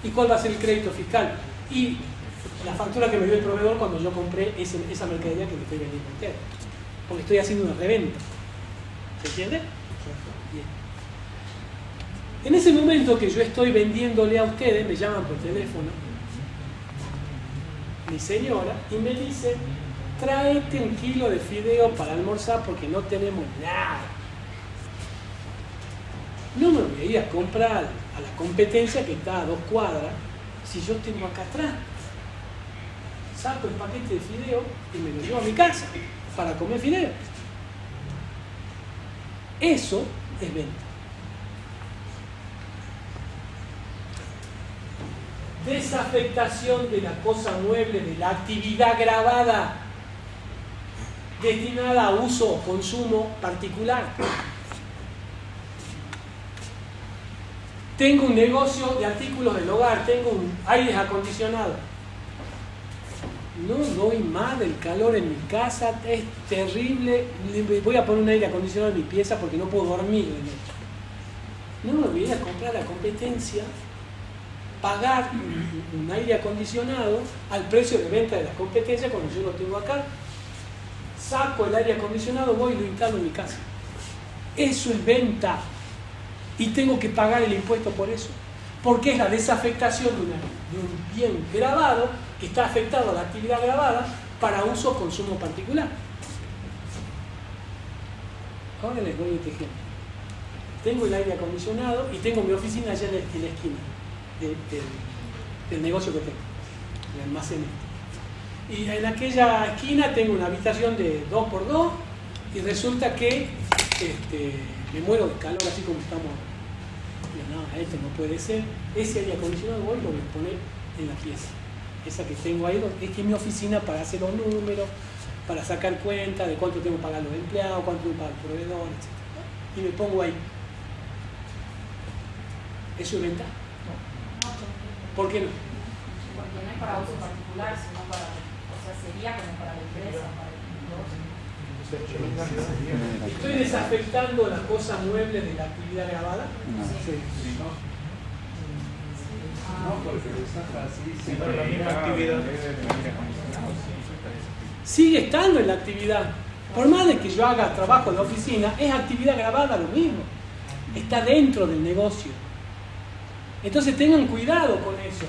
¿Y cuál va a ser el crédito fiscal? Y la factura que me dio el proveedor cuando yo compré esa mercadería que le estoy vendiendo a ustedes. Porque estoy haciendo una reventa. ¿Se entiende? Bien. En ese momento que yo estoy vendiéndole a ustedes, me llaman por teléfono mi señora y me dice: tráete 1 kilo de fideo para almorzar porque no tenemos nada. No me voy a ir a comprar a la competencia que está a 2 cuadras si yo tengo acá atrás. Saco el paquete de fideo y me lo llevo a mi casa para comer fideo. Eso es venta. Desafectación de la cosa mueble, de la actividad grabada destinada a uso o consumo particular. Tengo un negocio de artículos del hogar, tengo un aire acondicionado. No doy más del calor en mi casa, es terrible. Voy a poner un aire acondicionado en mi pieza porque no puedo dormir de noche. No me voy a comprar la competencia, pagar un aire acondicionado al precio de venta de la competencia cuando yo lo tengo acá. Saco el aire acondicionado, voy y lo instalo en mi casa. Eso es venta. Y tengo que pagar el impuesto por eso. Porque es la desafectación de un bien grabado que está afectado a la actividad grabada para uso o consumo particular. Ahora les doy este ejemplo. Tengo el aire acondicionado y tengo mi oficina allá en la esquina del negocio que tengo, el almacén. Y en aquella esquina tengo una habitación de 2x2 y resulta que me muero de calor así como estamos. Digo, no, esto no puede ser. Ese aire acondicionado hoy lo voy a poner en la pieza. Esa que tengo ahí, es que es mi oficina para hacer los números, para sacar cuenta de cuánto tengo que pagar los empleados, cuánto tengo que pagar el proveedor, etc. Y me pongo ahí. ¿Eso es venta? ¿Por qué no? Porque no es para uso particular, sino para, o sea, sería como para la empresa, para el negocio. ¿Estoy desafectando las cosas muebles de la actividad grabada? No. Sí. No, porque está así, Pero la misma actividad. Sigue estando en la actividad. Por más de que yo haga trabajo de oficina, es actividad grabada lo mismo. Está dentro del negocio. Entonces tengan cuidado con eso.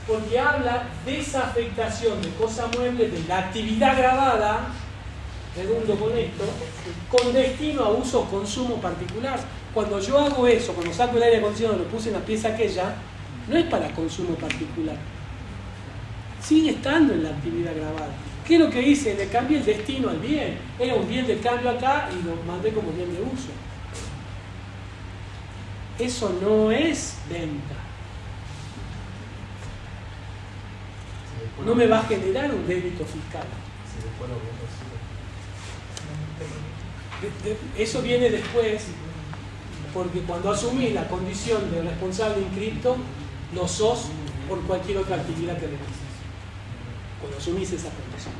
Porque habla desafectación de cosas muebles de la actividad grabada, redundo con esto, con destino a uso o consumo particular. Cuando yo hago eso, cuando saco el aire acondicionado y lo puse en la pieza aquella, no es para consumo particular. Sigue estando en la actividad grabada. ¿Qué es lo que hice? Le cambié el destino al bien. Era un bien de cambio acá y lo mandé como bien de uso. Eso no es venta. No me va a generar un débito fiscal. Eso viene después, porque cuando asumís la condición de responsable inscripto, lo sos por cualquier otra actividad que realices. Cuando asumís esa condición.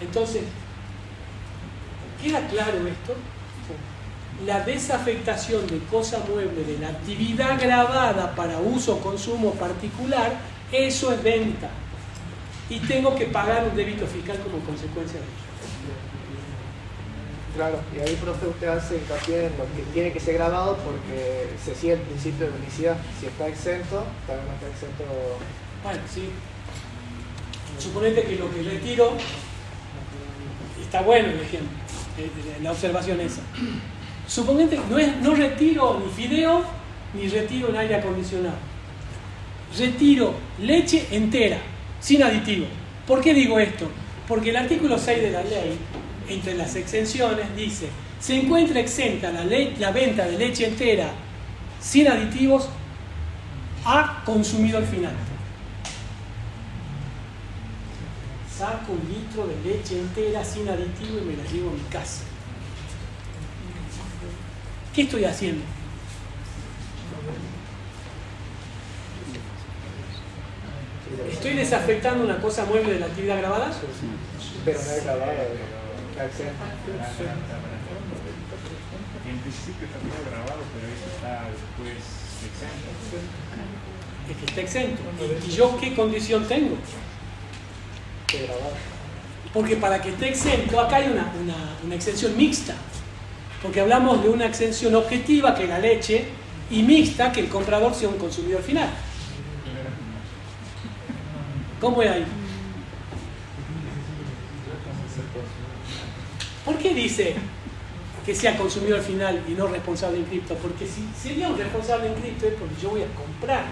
Entonces, ¿queda claro esto? La desafectación de cosa mueble de la actividad grabada para uso o consumo particular, eso es venta. Y tengo que pagar un débito fiscal como consecuencia de ello. Claro, y ahí, profe, usted hace hincapié en lo que tiene que ser grabado porque se sigue el principio de unicidad. Si está exento, también no está exento. Bueno, sí. Suponete que lo que retiro, está bueno el ejemplo, la observación esa. Suponete que no retiro ni fideo, ni retiro en aire acondicionado. Retiro leche entera, sin aditivo. ¿Por qué digo esto? Porque el artículo 6 de la ley, entre las exenciones, dice: se encuentra exenta la venta de leche entera sin aditivos a consumidor final. Saco un litro de leche entera sin aditivo y me la llevo a mi casa. ¿Qué estoy haciendo? ¿Estoy desafectando una cosa mueble de la actividad grabada? Pero no es grabado, está exento. En principio está todo grabado, pero eso está después exento. Es que está exento. ¿Y yo qué condición tengo? Está grabado. Porque para que esté exento, acá hay una exención mixta. Porque hablamos de una exención objetiva, que es la leche, y mixta, que el comprador sea un consumidor final. ¿Cómo es ahí? ¿Por qué dice que sea consumidor final y no responsable inscripto? Porque si sería un responsable inscripto es porque yo voy a comprar.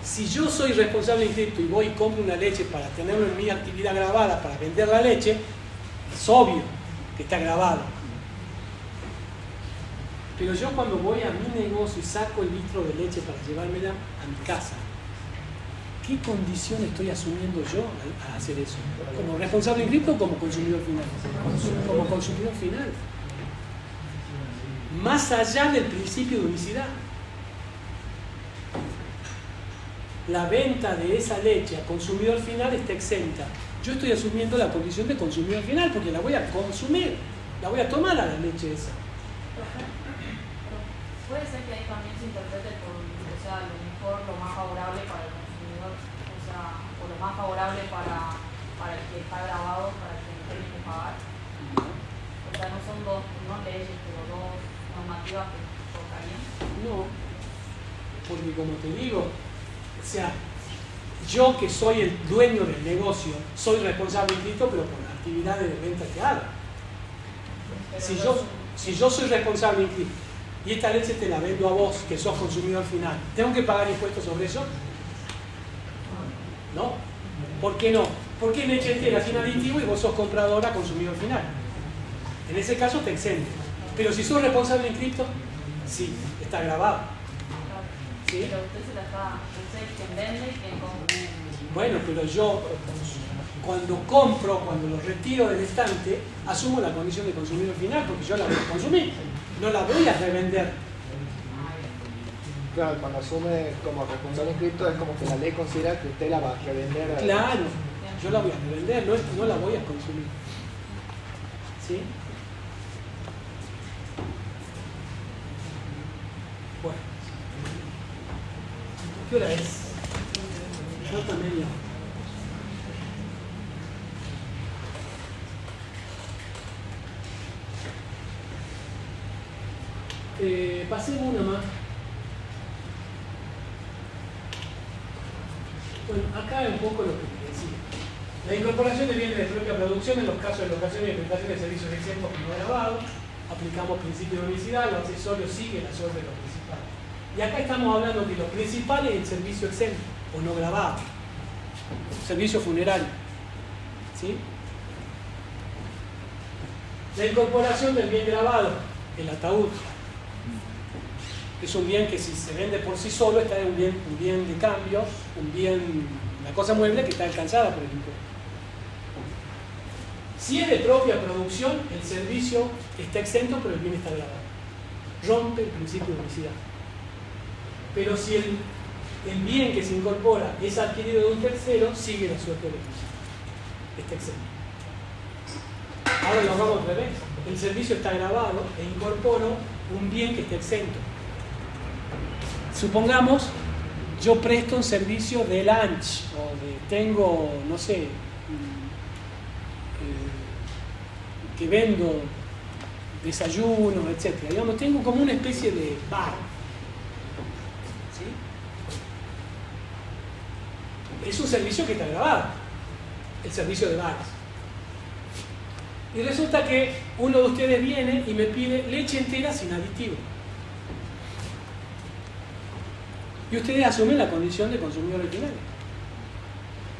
Si yo soy responsable inscripto y voy y compro una leche para tenerlo en mi actividad grabada, para vender la leche, es obvio que está grabado. Pero yo cuando voy a mi negocio y saco el litro de leche para llevármela a mi casa, ¿qué condición estoy asumiendo yo al hacer eso? ¿Como responsable inscripto o como consumidor final? Como consumidor final. Más allá del principio de unicidad. La venta de esa leche a consumidor final está exenta. Yo estoy asumiendo la condición de consumidor final porque la voy a consumir, la voy a tomar a la leche esa. Puede ser que ahí también se interprete por, o sea, lo mejor, lo más favorable para el consumidor, o sea, o lo más favorable para el que está grabado, para el que no tiene que pagar. O sea, no son dos, no leyes, pero dos normativas que chocarían. No, porque como te digo, o sea, yo que soy el dueño del negocio, soy responsable inscrito, pero por las actividades de venta que haga. Si yo soy responsable inscrito y esta leche te la vendo a vos, que sos consumidor final, ¿tengo que pagar impuestos sobre eso? ¿No? ¿Por qué no? Porque es leche entera sin aditivo y vos sos compradora, consumidor final. En ese caso te exento. Pero si sos responsable inscripto, sí, está grabado. ¿Sí? Pero usted se la está, usted es quien vende y quien compra. Bueno, pero yo cuando compro, cuando lo retiro del estante, asumo la condición de consumidor final porque yo la voy a consumir, no la voy a revender. Claro, cuando asume como responsable inscripto es como que la ley considera que usted la va a revender. Claro, yo la voy a revender, no la voy a consumir. ¿Sí? Bueno. ¿Qué hora es? Falta media hora. Pasemos una más. Bueno, acá es un poco lo que te decía. La incorporación de bienes de propia producción en los casos de locación y prestación de servicios exentos no grabados. Aplicamos principio de unicidad, los accesorios siguen las órdenes de lo principal. Y acá estamos hablando que lo principal es el servicio exento o no grabado. Servicio funerario. ¿Sí? La incorporación del bien grabado, el ataúd. Es un bien que si se vende por sí solo está en un bien de cambio, una cosa mueble que está alcanzada por el impuesto. Si es de propia producción, el servicio está exento, pero el bien está grabado. Rompe el principio de unicidad. Pero si el bien que se incorpora es adquirido de un tercero, sigue la suerte de la unicidad. Está exento. Ahora lo hagamos al revés. El servicio está grabado e incorporo un bien que está exento. Supongamos, yo presto un servicio de lunch o tengo, no sé, que vendo desayunos, etc. Digamos, tengo como una especie de bar. ¿Sí? Es un servicio que está grabado, el servicio de bares. Y resulta que uno de ustedes viene y me pide leche entera sin aditivo. Y ustedes asumen la condición de consumidor ordinario.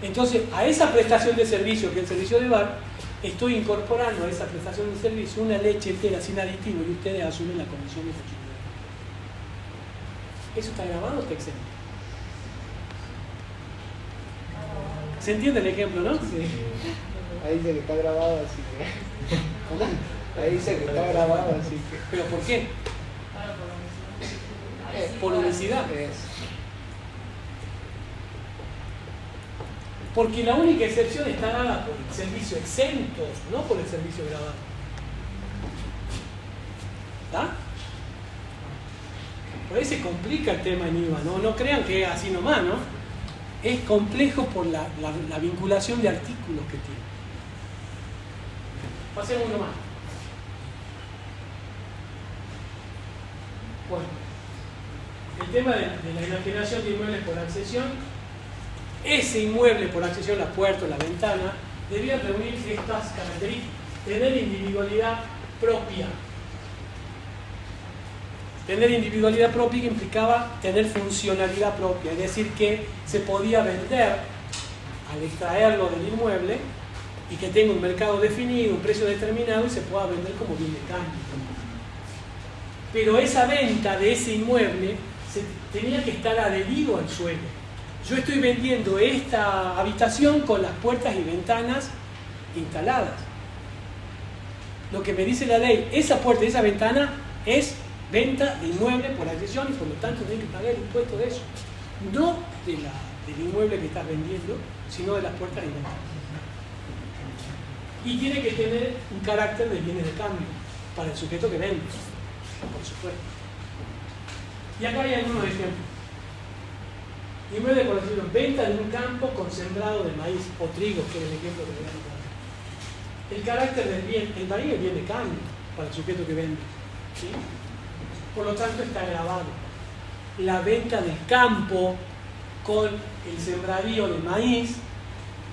Entonces, a esa prestación de servicio, que es el servicio de bar, estoy incorporando a esa prestación de servicio una leche entera sin aditivo y ustedes asumen la condición de consumidor ordinario. ¿Eso está grabado o está exento? ¿Se entiende el ejemplo, no? Sí. Ahí dice que está grabado, así que... ¿Cómo? Ahí dice que está grabado, así que... ¿Pero por qué? Claro, por unicidad. Por unicidad. Porque la única excepción está dada por el servicio exento, no por el servicio grabado. ¿Está? Por ahí se complica el tema en IVA, ¿no? No crean que es así nomás, ¿no? Es complejo por la vinculación de artículos que tiene. Pasemos uno más. Bueno, el tema de la enajenación de inmuebles por accesión. Ese inmueble por accesión, la puerta o la ventana, debía reunir estas características. Tener individualidad propia. Tener individualidad propia que implicaba tener funcionalidad propia, es decir, que se podía vender al extraerlo del inmueble y que tenga un mercado definido, un precio determinado y se pueda vender como bien de cambio. Pero esa venta de ese inmueble tenía que estar adherido al suelo. Yo estoy vendiendo esta habitación con las puertas y ventanas instaladas. Lo que me dice la ley, esa puerta y esa ventana es venta de inmueble por accesión y por lo tanto tengo que pagar el impuesto de eso. No del inmueble que estás vendiendo, sino de las puertas y ventanas. Y tiene que tener un carácter de bienes de cambio para el sujeto que vende, por supuesto. Y acá hay algunos ejemplos. Inmueble, por ejemplo, venta de un campo con sembrado de maíz o trigo, que es el ejemplo que voy a dar. El carácter del bien, el maíz es bien de cambio para el sujeto que vende. ¿Sí? Por lo tanto, está grabado. La venta del campo con el sembradío de maíz.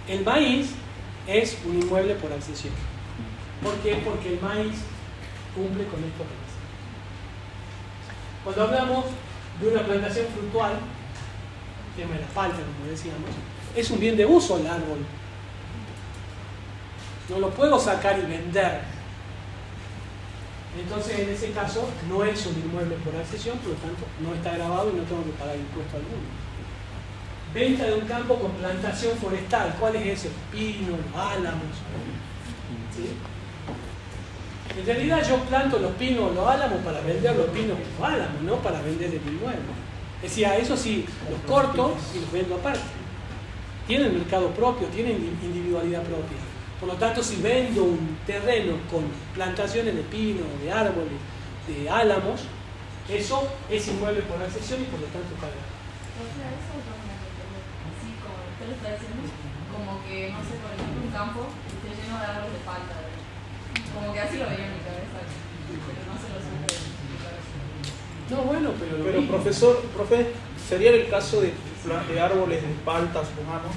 El maíz es un inmueble por accesión. ¿Por qué? Porque el maíz cumple con estos requisitos. Cuando hablamos de una plantación fructual, el tema de la palta, como decíamos, es un bien de uso el árbol. No lo puedo sacar y vender. Entonces, en ese caso, no es un inmueble por accesión, por lo tanto, no está grabado y no tengo que pagar impuesto alguno. Venta de un campo con plantación forestal. ¿Cuál es ese? Pino, álamos. ¿Sí? En realidad yo planto los pinos o los álamos para vender los pinos o los álamos, no para vender el inmueble. Es decir, a eso sí, los corto y los vendo aparte. Tienen mercado propio, tienen individualidad propia. Por lo tanto, si vendo un terreno con plantaciones de pino, de árboles, de álamos, eso es inmueble por accesión y por lo tanto paga. O sea, eso es una cosa, así como usted lo está diciendo, como que, no sé, por ejemplo, un campo esté lleno de árboles de palta. Como que así lo veía en mi cabeza, pero no se lo supe explicar. No, bueno, pero profe, sería el caso de árboles de palta, supongamos,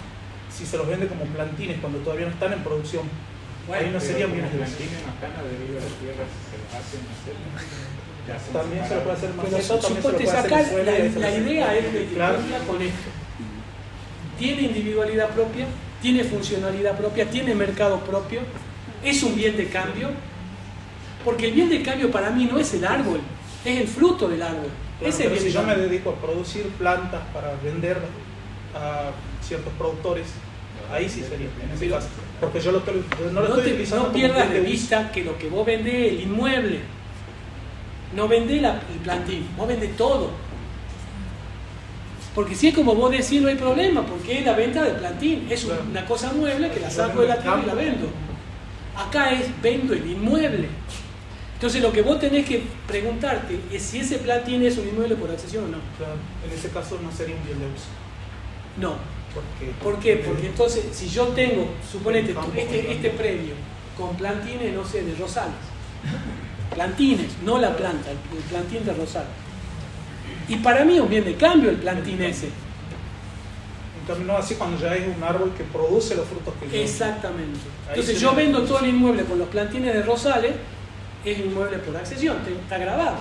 si se los vende como plantines cuando todavía no están en producción. Bueno, ahí no serían bienes de uso. Tienen macana debido a la tierra, si se los hacen hacer. También se lo puede hacer pero maceta, también se lo suponte puede hacer sacar, en suelo, la idea es que claro, cumpla con esto. Tiene individualidad propia, tiene funcionalidad propia, tiene mercado propio, es un bien de cambio, porque el bien de cambio para mí no es el árbol, es el fruto del árbol. claro, Ese pero bien si de yo me cambio. dedico a producir plantas para vender a ciertos productores, ahí sí sería, en ese caso. Porque yo no lo estoy utilizando No como pierdas bien de uso. vista que lo que vos vendés es el inmueble. No vendés el plantín, vos vendés todo. Porque si es como vos decís, no hay problema, porque es la venta del plantín. Es Claro. una cosa mueble que la saco de la tierra y la vendo. Acá es vendo el inmueble. Entonces lo que vos tenés que preguntarte es si ese plantín es un inmueble por accesión o no. Claro, en ese caso no sería un bien de uso. No. Porque, ¿Por qué? Porque entonces, si yo tengo, suponete, este predio con plantines, no sé, de rosales. Plantines, no la planta, el plantín de rosales. Y para mí es un bien de cambio el plantín ese. en cambio, no así cuando ya es un árbol que produce los frutos que yo. Exactamente. Ahí Entonces sí yo no. vendo todo el inmueble con los plantines de rosales, es inmueble por accesión, está grabado.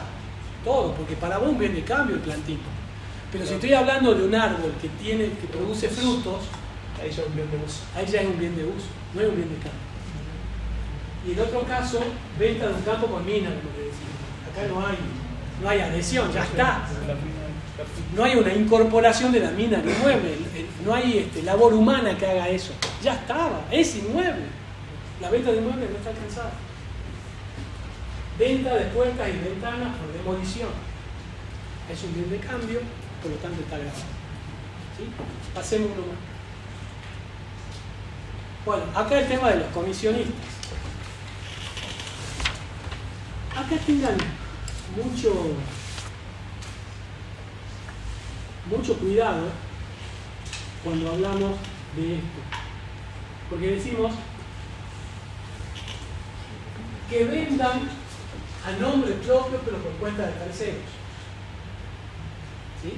Todo, porque para vos es un bien de cambio el plantín. Pero si estoy hablando de un árbol que produce frutos, Ahí ya es un bien de uso. ahí ya es un bien de uso, no es un bien de cambio. Y en otro caso, venta de un campo con mina, como le decimos. Acá no hay adhesión, ya está. No hay una incorporación de la mina al inmueble, no hay labor humana que haga eso. Ya estaba, es inmueble. La venta de inmuebles no está alcanzada. Venta de puertas y ventanas por demolición. Es un bien de cambio, por lo tanto está grabado. ¿Sí? Pasemos uno más. Bueno, acá el tema de los comisionistas. Acá tengan mucho cuidado cuando hablamos de esto. Porque decimos que vendan a nombre propio pero por cuenta de terceros. ¿Sí?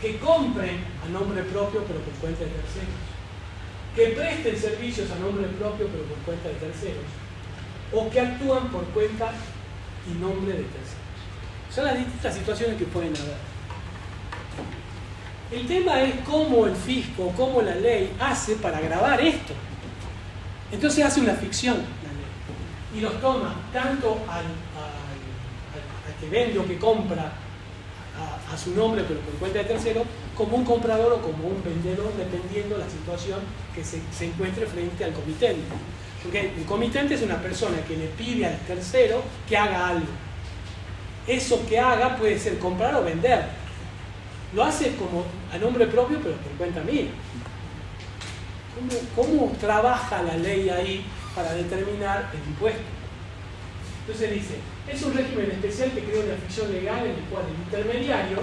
Que compren a nombre propio pero por cuenta de terceros. Que presten servicios a nombre propio pero por cuenta de terceros. O que actúan por cuenta y nombre de terceros. Son las distintas situaciones que pueden haber. El tema es cómo el fisco, cómo la ley hace para grabar esto. Entonces hace una ficción la ley y los toma tanto al que vende o que compra a su nombre pero por cuenta de tercero, como un comprador o como un vendedor, dependiendo de la situación que se encuentre frente al comitente. Porque el comitente es una persona que le pide al tercero que haga algo. Eso que haga puede ser comprar o vender. Lo hace como a nombre propio, pero por cuenta mía. ¿Cómo trabaja la ley ahí para determinar el impuesto? Entonces dice, es un régimen especial que crea una ficción legal en el cual el intermediario,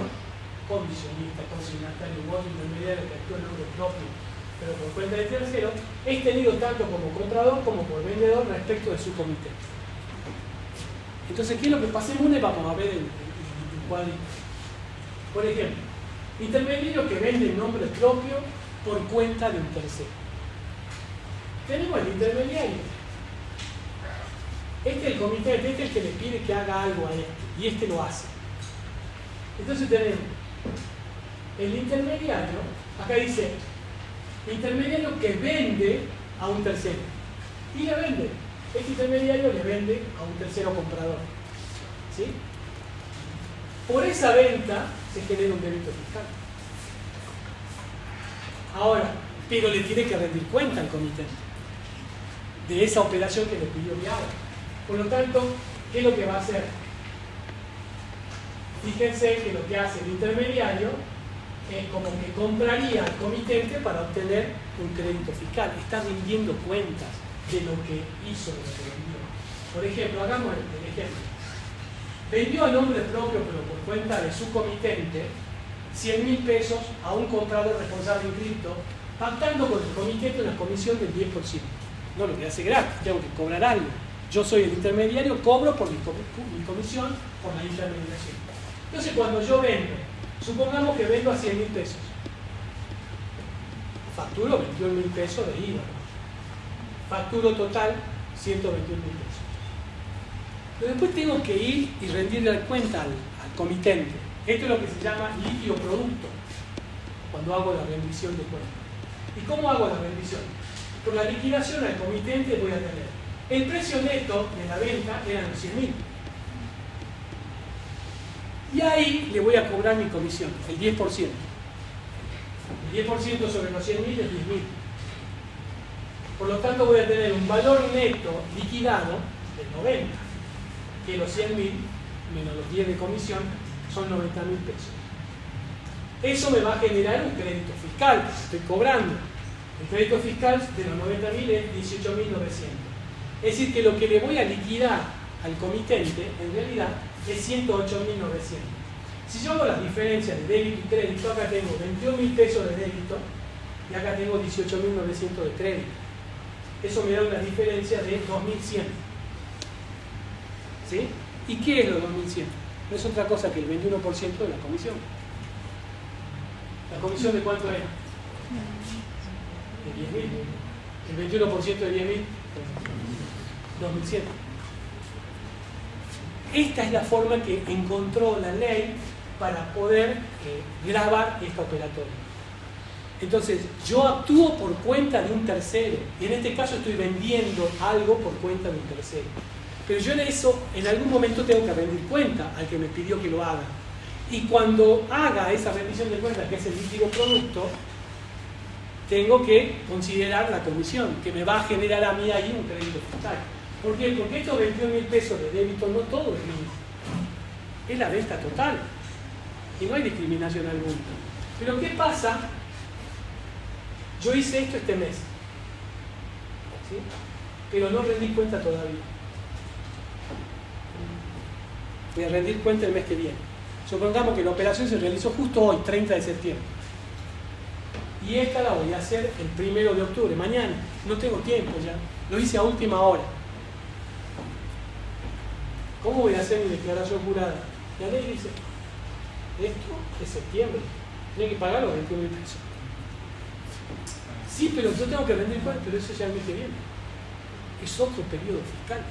condicionista, consignatario u otro intermediario que actúa en nombre propio, pero por cuenta de tercero, es tenido tanto como comprador como por vendedor respecto de su comité. Entonces, ¿qué es lo que pasemos una y vamos a ver el cuadrito? Por ejemplo, intermediario que vende en nombre propio por cuenta de un tercero. Tenemos el intermediario. Este es el comité, este es el que le pide que haga algo a este, y este lo hace. Entonces tenemos el intermediario, acá dice, intermediario que vende a un tercero. Y le vende. Este intermediario le vende a un tercero comprador. ¿Sí? Por esa venta se genera un débito fiscal. Ahora, pero le tiene que rendir cuenta al comitente de esa operación que le pidió que haga. Por lo tanto, ¿qué es lo que va a hacer? Fíjense que lo que hace el intermediario es como que compraría al comitente para obtener un crédito fiscal. Está rindiendo cuentas de lo que hizo, de lo que vendió. Por ejemplo, hagamos el ejemplo. Vendió a nombre propio, pero por cuenta de su comitente, 100.000 pesos a un comprador responsable inscrito, pactando con el comitente una comisión del 10%. No lo voy a hacer gratis, tengo que cobrar algo. Yo soy el intermediario, cobro por mi comisión por la intermediación. Entonces, cuando yo vendo, supongamos que vendo a 100.000 pesos, facturo 21.000 pesos de IVA, facturo total 121.000 pesos. Pero después tengo que ir y rendirle cuenta al comitente. Esto es lo que se llama líquido producto, cuando hago la rendición de cuentas. ¿Y cómo hago la rendición? Por la liquidación al comitente voy a tener el precio neto de la venta eran los 100.000. Y ahí le voy a cobrar mi comisión, el 10%. El 10% sobre los 100.000 es 10.000. Por lo tanto voy a tener un valor neto liquidado de 90, que los 100.000 menos los 10 de comisión son 90.000 pesos. Eso me va a generar un crédito fiscal que estoy cobrando. El crédito fiscal de los 90.000 es 18.900. Es decir, que lo que le voy a liquidar al comitente, en realidad, es 108.900. Si yo hago las diferencias de débito y crédito, acá tengo 21.000 pesos de débito y acá tengo 18.900 de crédito. Eso me da una diferencia de 2.100. ¿Sí? ¿Y qué es los 2.100? No es otra cosa que el 21% de la comisión. ¿La comisión de cuánto era? De 10.000. El 21% de 10.000, 2.100. Esta es la forma que encontró la ley para poder gravar esta operatoria. Entonces, yo actúo por cuenta de un tercero, y en este caso estoy vendiendo algo por cuenta de un tercero. Pero yo en eso, en algún momento tengo que rendir cuenta al que me pidió que lo haga. Y cuando haga esa rendición de cuentas, que es el líquido producto, tengo que considerar la comisión, que me va a generar a mí ahí un crédito fiscal. ¿Por qué? Porque estos 21.000 pesos de débito no todo es mío. Es la venta total. Y no hay discriminación alguna. Pero ¿qué pasa? Yo hice esto este mes. ¿Sí? Pero no rendí cuenta todavía. Voy a rendir cuenta el mes que viene. Supongamos que la operación se realizó justo hoy, 30 de septiembre. Y esta la voy a hacer el 1 de octubre, mañana. No tengo tiempo ya. Lo hice a última hora. ¿Cómo voy a hacer mi declaración jurada? La ley dice, esto es septiembre. Tiene que pagar los 21.000 pesos. Sí, pero yo tengo que rendir cuenta, pero eso ya el mes que viene. Es otro periodo fiscal.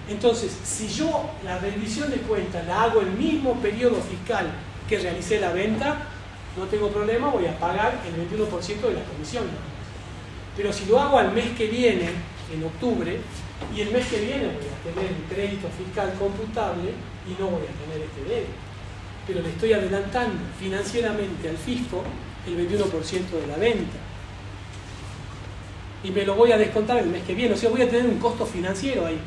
Entonces, si yo la rendición de cuentas la hago el mismo periodo fiscal que realicé la venta, no tengo problema, voy a pagar el 21% de la comisión. Pero si lo hago al mes que viene, en octubre, y el mes que viene voy a tener un crédito fiscal computable y no voy a tener este débito. Pero le estoy adelantando financieramente al fisco el 21% de la venta. Y me lo voy a descontar el mes que viene, o sea, voy a tener un costo financiero ahí.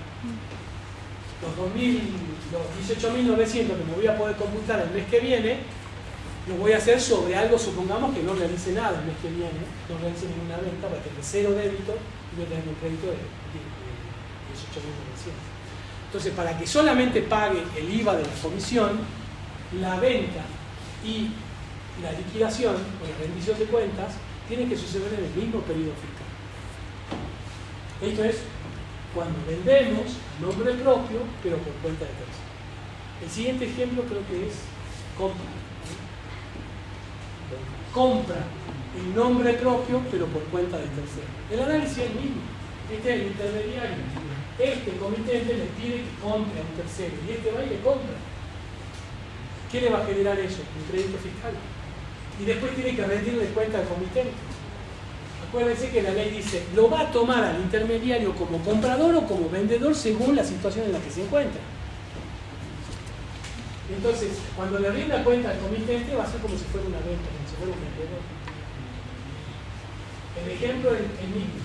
Los 18.900 que me voy a poder computar el mes que viene, lo voy a hacer sobre algo, supongamos que no realice nada el mes que viene, no realice ninguna venta, voy a tener 0 débito y voy a tener un crédito de 18.900. Entonces, para que solamente pague el IVA de la comisión, la venta y la liquidación o la rendición de cuentas tienen que suceder en el mismo periodo fiscal. Esto es cuando vendemos nombre propio, pero por cuenta de tercero. El siguiente ejemplo creo que es compra. Compra en nombre propio, pero por cuenta de tercero. El análisis es el mismo. Este es el intermediario. Este comitente le pide que compre a un tercero y este va y le compra. ¿Qué le va a generar eso? Un crédito fiscal. Y después tiene que rendirle cuenta al comitente. Acuérdense que la ley dice, lo va a tomar al intermediario como comprador o como vendedor según la situación en la que se encuentra. Entonces, cuando le rinda cuenta al comitente, va a ser como si fuera una venta, como si fuera un vendedor. El ejemplo es mismo.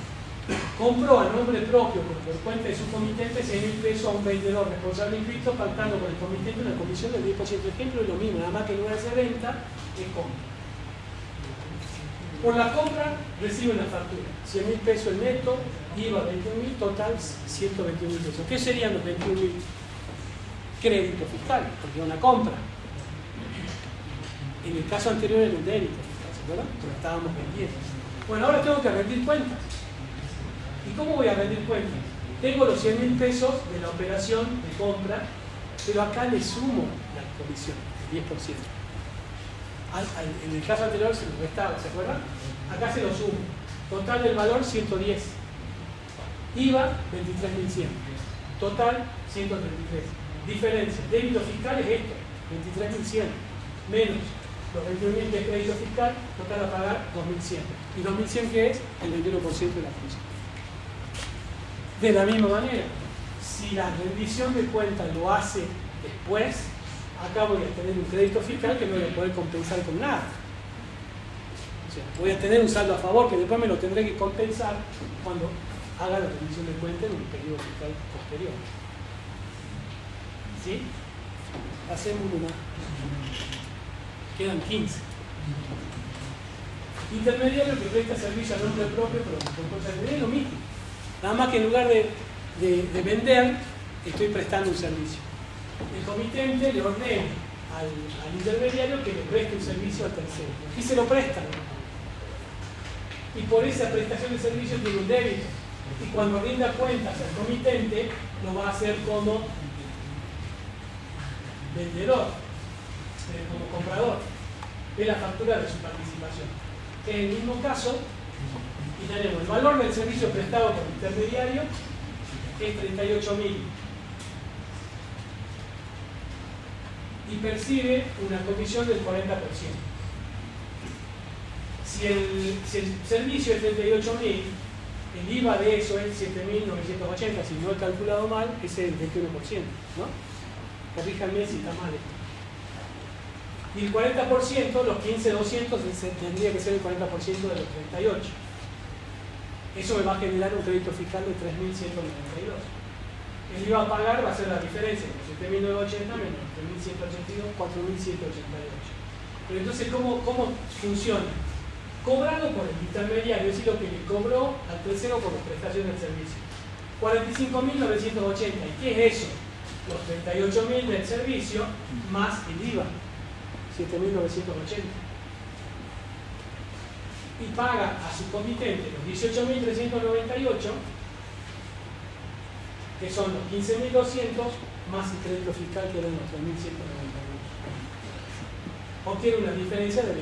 Compró a nombre propio, por cuenta de su comitente, 6.000 pesos a un vendedor responsable inscrito, pactando con el comitente una comisión del 10%. Ejemplo es lo mismo, nada más que en lugar de ser venta, es compra. Por la compra recibe una factura, 100.000 pesos el neto, IVA 21.000, total 121.000 pesos. ¿Qué serían los 21.000? Crédito fiscal, porque es una compra. En el caso anterior era un débito fiscal, ¿se acuerdan? Pero estábamos vendiendo. Bueno, ahora tengo que rendir cuentas. ¿Y cómo voy a rendir cuentas? Tengo los 100.000 pesos de la operación de compra, pero acá le sumo la comisión, el 10%. En el caso anterior se lo restaba, ¿se acuerdan? Acá se lo sumo. Total del valor 110. IVA 23.100. Total 133. Diferencia. Débito fiscal es esto, 23.100. Menos los 21.000 de crédito fiscal, total a pagar 2.100. ¿Y 2.100 qué es? El 21% de la comisión. De la misma manera, si la rendición de cuentas lo hace después, acá voy a tener un crédito fiscal que no voy a poder compensar con nada. O sea, voy a tener un saldo a favor que después me lo tendré que compensar cuando haga la rendición de cuentas en un periodo fiscal posterior. ¿Sí? Hacemos una. Quedan 15. Intermediario que presta servicio a nombre propio, pero con cosas de lo mismo. Nada más que en lugar de vender, estoy prestando un servicio. El comitente le ordena al intermediario que le preste un servicio al tercero. Y se lo prestan. Y por esa prestación de servicio tiene un débito. Y cuando rinda cuentas al comitente, lo va a hacer como vendedor, como comprador, de la factura de su participación. En el mismo caso, y tenemos el valor del servicio prestado por el intermediario, es 38.000. Y percibe una comisión del 40%. Si el servicio es 38.000, el IVA de eso es 7.980, si no he calculado mal, es el 21%, ¿no? Corríjanme si está mal. Y el 40%, los 15.200, tendría que ser el 40% de los 38. Eso me va a generar un crédito fiscal de 3.192. El IVA a pagar va a ser la diferencia, 7.980 menos 3.182, 4.188. Pero entonces, ¿cómo funciona? Cobrado por el intermediario, es decir, lo que le cobró al tercero por la prestación del servicio. 45.980. ¿Y qué es eso? Los 38.000 del servicio más el IVA, 7.980. Y paga a su comitente los 18.398, que son los 15.200 más el crédito fiscal que eran los 3.192. Obtiene una diferencia de 27.588.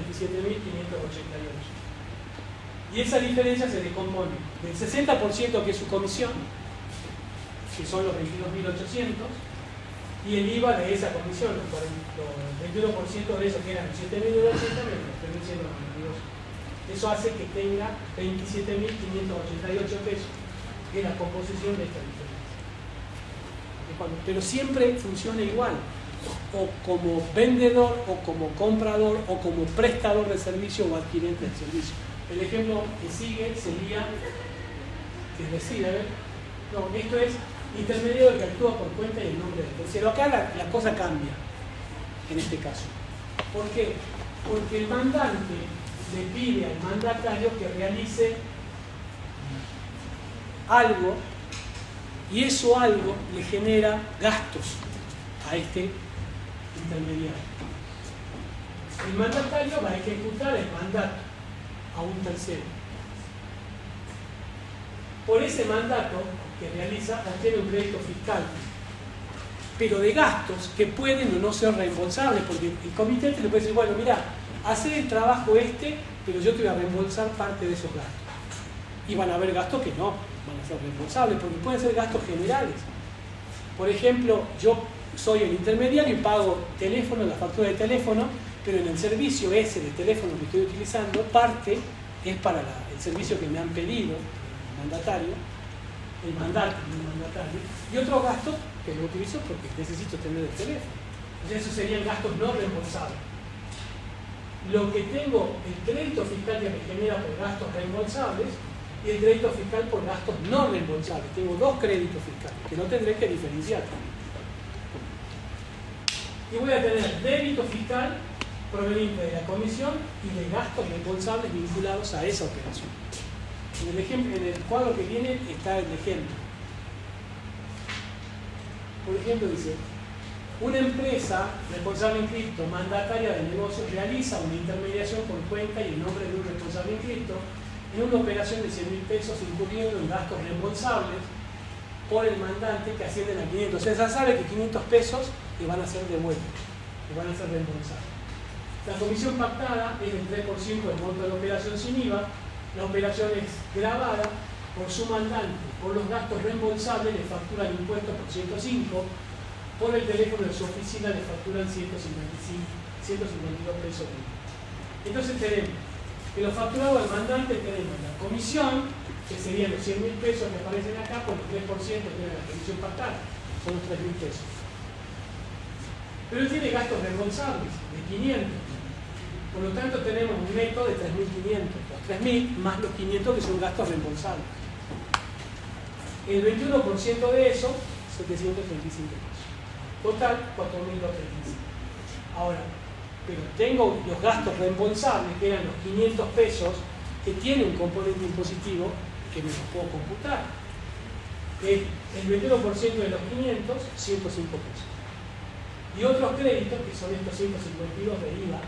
Y esa diferencia se descompone del 60% que es su comisión, que son los 22.800, y el IVA de esa comisión, el 21% de eso que eran los 7.900 menos los 3.192. Eso hace que tenga 27.588 pesos, que es la composición de esta diferencia. Pero siempre funciona igual, o como vendedor, o como comprador, o como prestador de servicio o adquirente del servicio. El ejemplo que sigue sería, que decir, a ver, no, esto es intermediario que actúa por cuenta y en nombre del tercero. Acá la cosa cambia, en este caso. ¿Por qué? Porque el mandante le pide al mandatario que realice algo, y eso algo le genera gastos a este intermediario. El mandatario va a ejecutar el mandato a un tercero. Por ese mandato que realiza, obtiene un crédito fiscal, pero de gastos que pueden o no ser reembolsables, porque el comitente le puede decir, bueno, mira, hacer el trabajo pero yo te voy a reembolsar parte de esos gastos. Y van a haber gastos que no van a ser reembolsables, porque pueden ser gastos generales. Por ejemplo, yo soy el intermediario y pago teléfono, la factura de teléfono, pero en el servicio ese de teléfono que estoy utilizando, parte es para el servicio que me han pedido, el mandatario, y otros gastos que lo utilizo porque necesito tener el teléfono. Entonces esos serían gastos no reembolsables. Lo que tengo, el crédito fiscal que me genera por gastos reembolsables y el crédito fiscal por gastos no reembolsables. Tengo dos créditos fiscales que no tendré que diferenciar. Y voy a tener débito fiscal proveniente de la comisión y de gastos reembolsables vinculados a esa operación. En el cuadro que viene está el ejemplo. Por ejemplo, dice: una empresa responsable inscripto, mandataria de negocios, realiza una intermediación por cuenta y en nombre de un responsable inscripto en una operación de 100.000 pesos incurriendo en gastos reembolsables por el mandante que ascienden a 500. O sea, ya sabe que 500 pesos le van a ser devueltos, le van a ser reembolsados. La comisión pactada es del 3% del monto de la operación sin IVA. La operación es grabada por su mandante. Por los gastos reembolsables le facturan impuestos por 105. Por el teléfono de su oficina le facturan 152 pesos. Entonces tenemos que lo facturado al mandante, tenemos la comisión, que serían los 100.000 pesos que aparecen acá, por el 3% tiene la comisión pactada, son los 3.000 pesos. Pero él tiene gastos reembolsables de 500. Por lo tanto tenemos un neto de 3.500, los 3.000 más los 500 que son gastos reembolsables. El 21% de eso, 735 pesos. Total, 4.235. Ahora, pero tengo los gastos reembolsables, que eran los 500 pesos, que tiene un componente impositivo que me los puedo computar. El 21% de los 500, 105 pesos. Y otros créditos, que son estos 152 de IVA,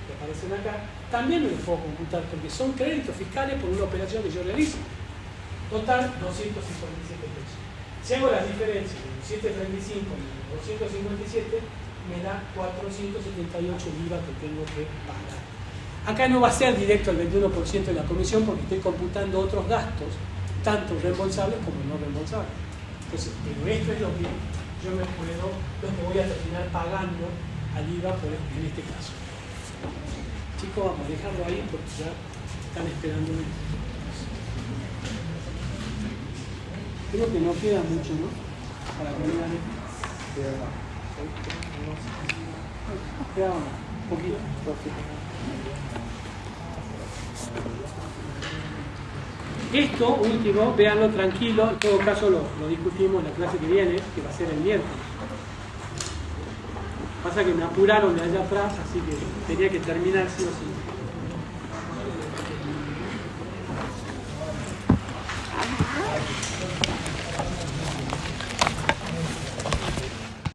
que aparecen acá, también me los puedo computar porque son créditos fiscales por una operación que yo realizo. Total, 257 pesos. Si hago las diferencias de los 735 y los 257, me da 478 el IVA que tengo que pagar. Acá no va a ser directo el 21% de la comisión porque estoy computando otros gastos, tanto reembolsables como no reembolsables. Entonces, pero esto es lo que yo lo que voy a terminar pagando al IVA en este caso. Chicos, vamos a dejarlo ahí porque ya están esperando. Creo que no queda mucho, ¿no? Para terminar queda un poquito. Esto último, véanlo tranquilo, en todo caso lo discutimos en la clase que viene, que va a ser el miércoles. Pasa que me apuraron de allá atrás, así que tenía que terminar sí o sí.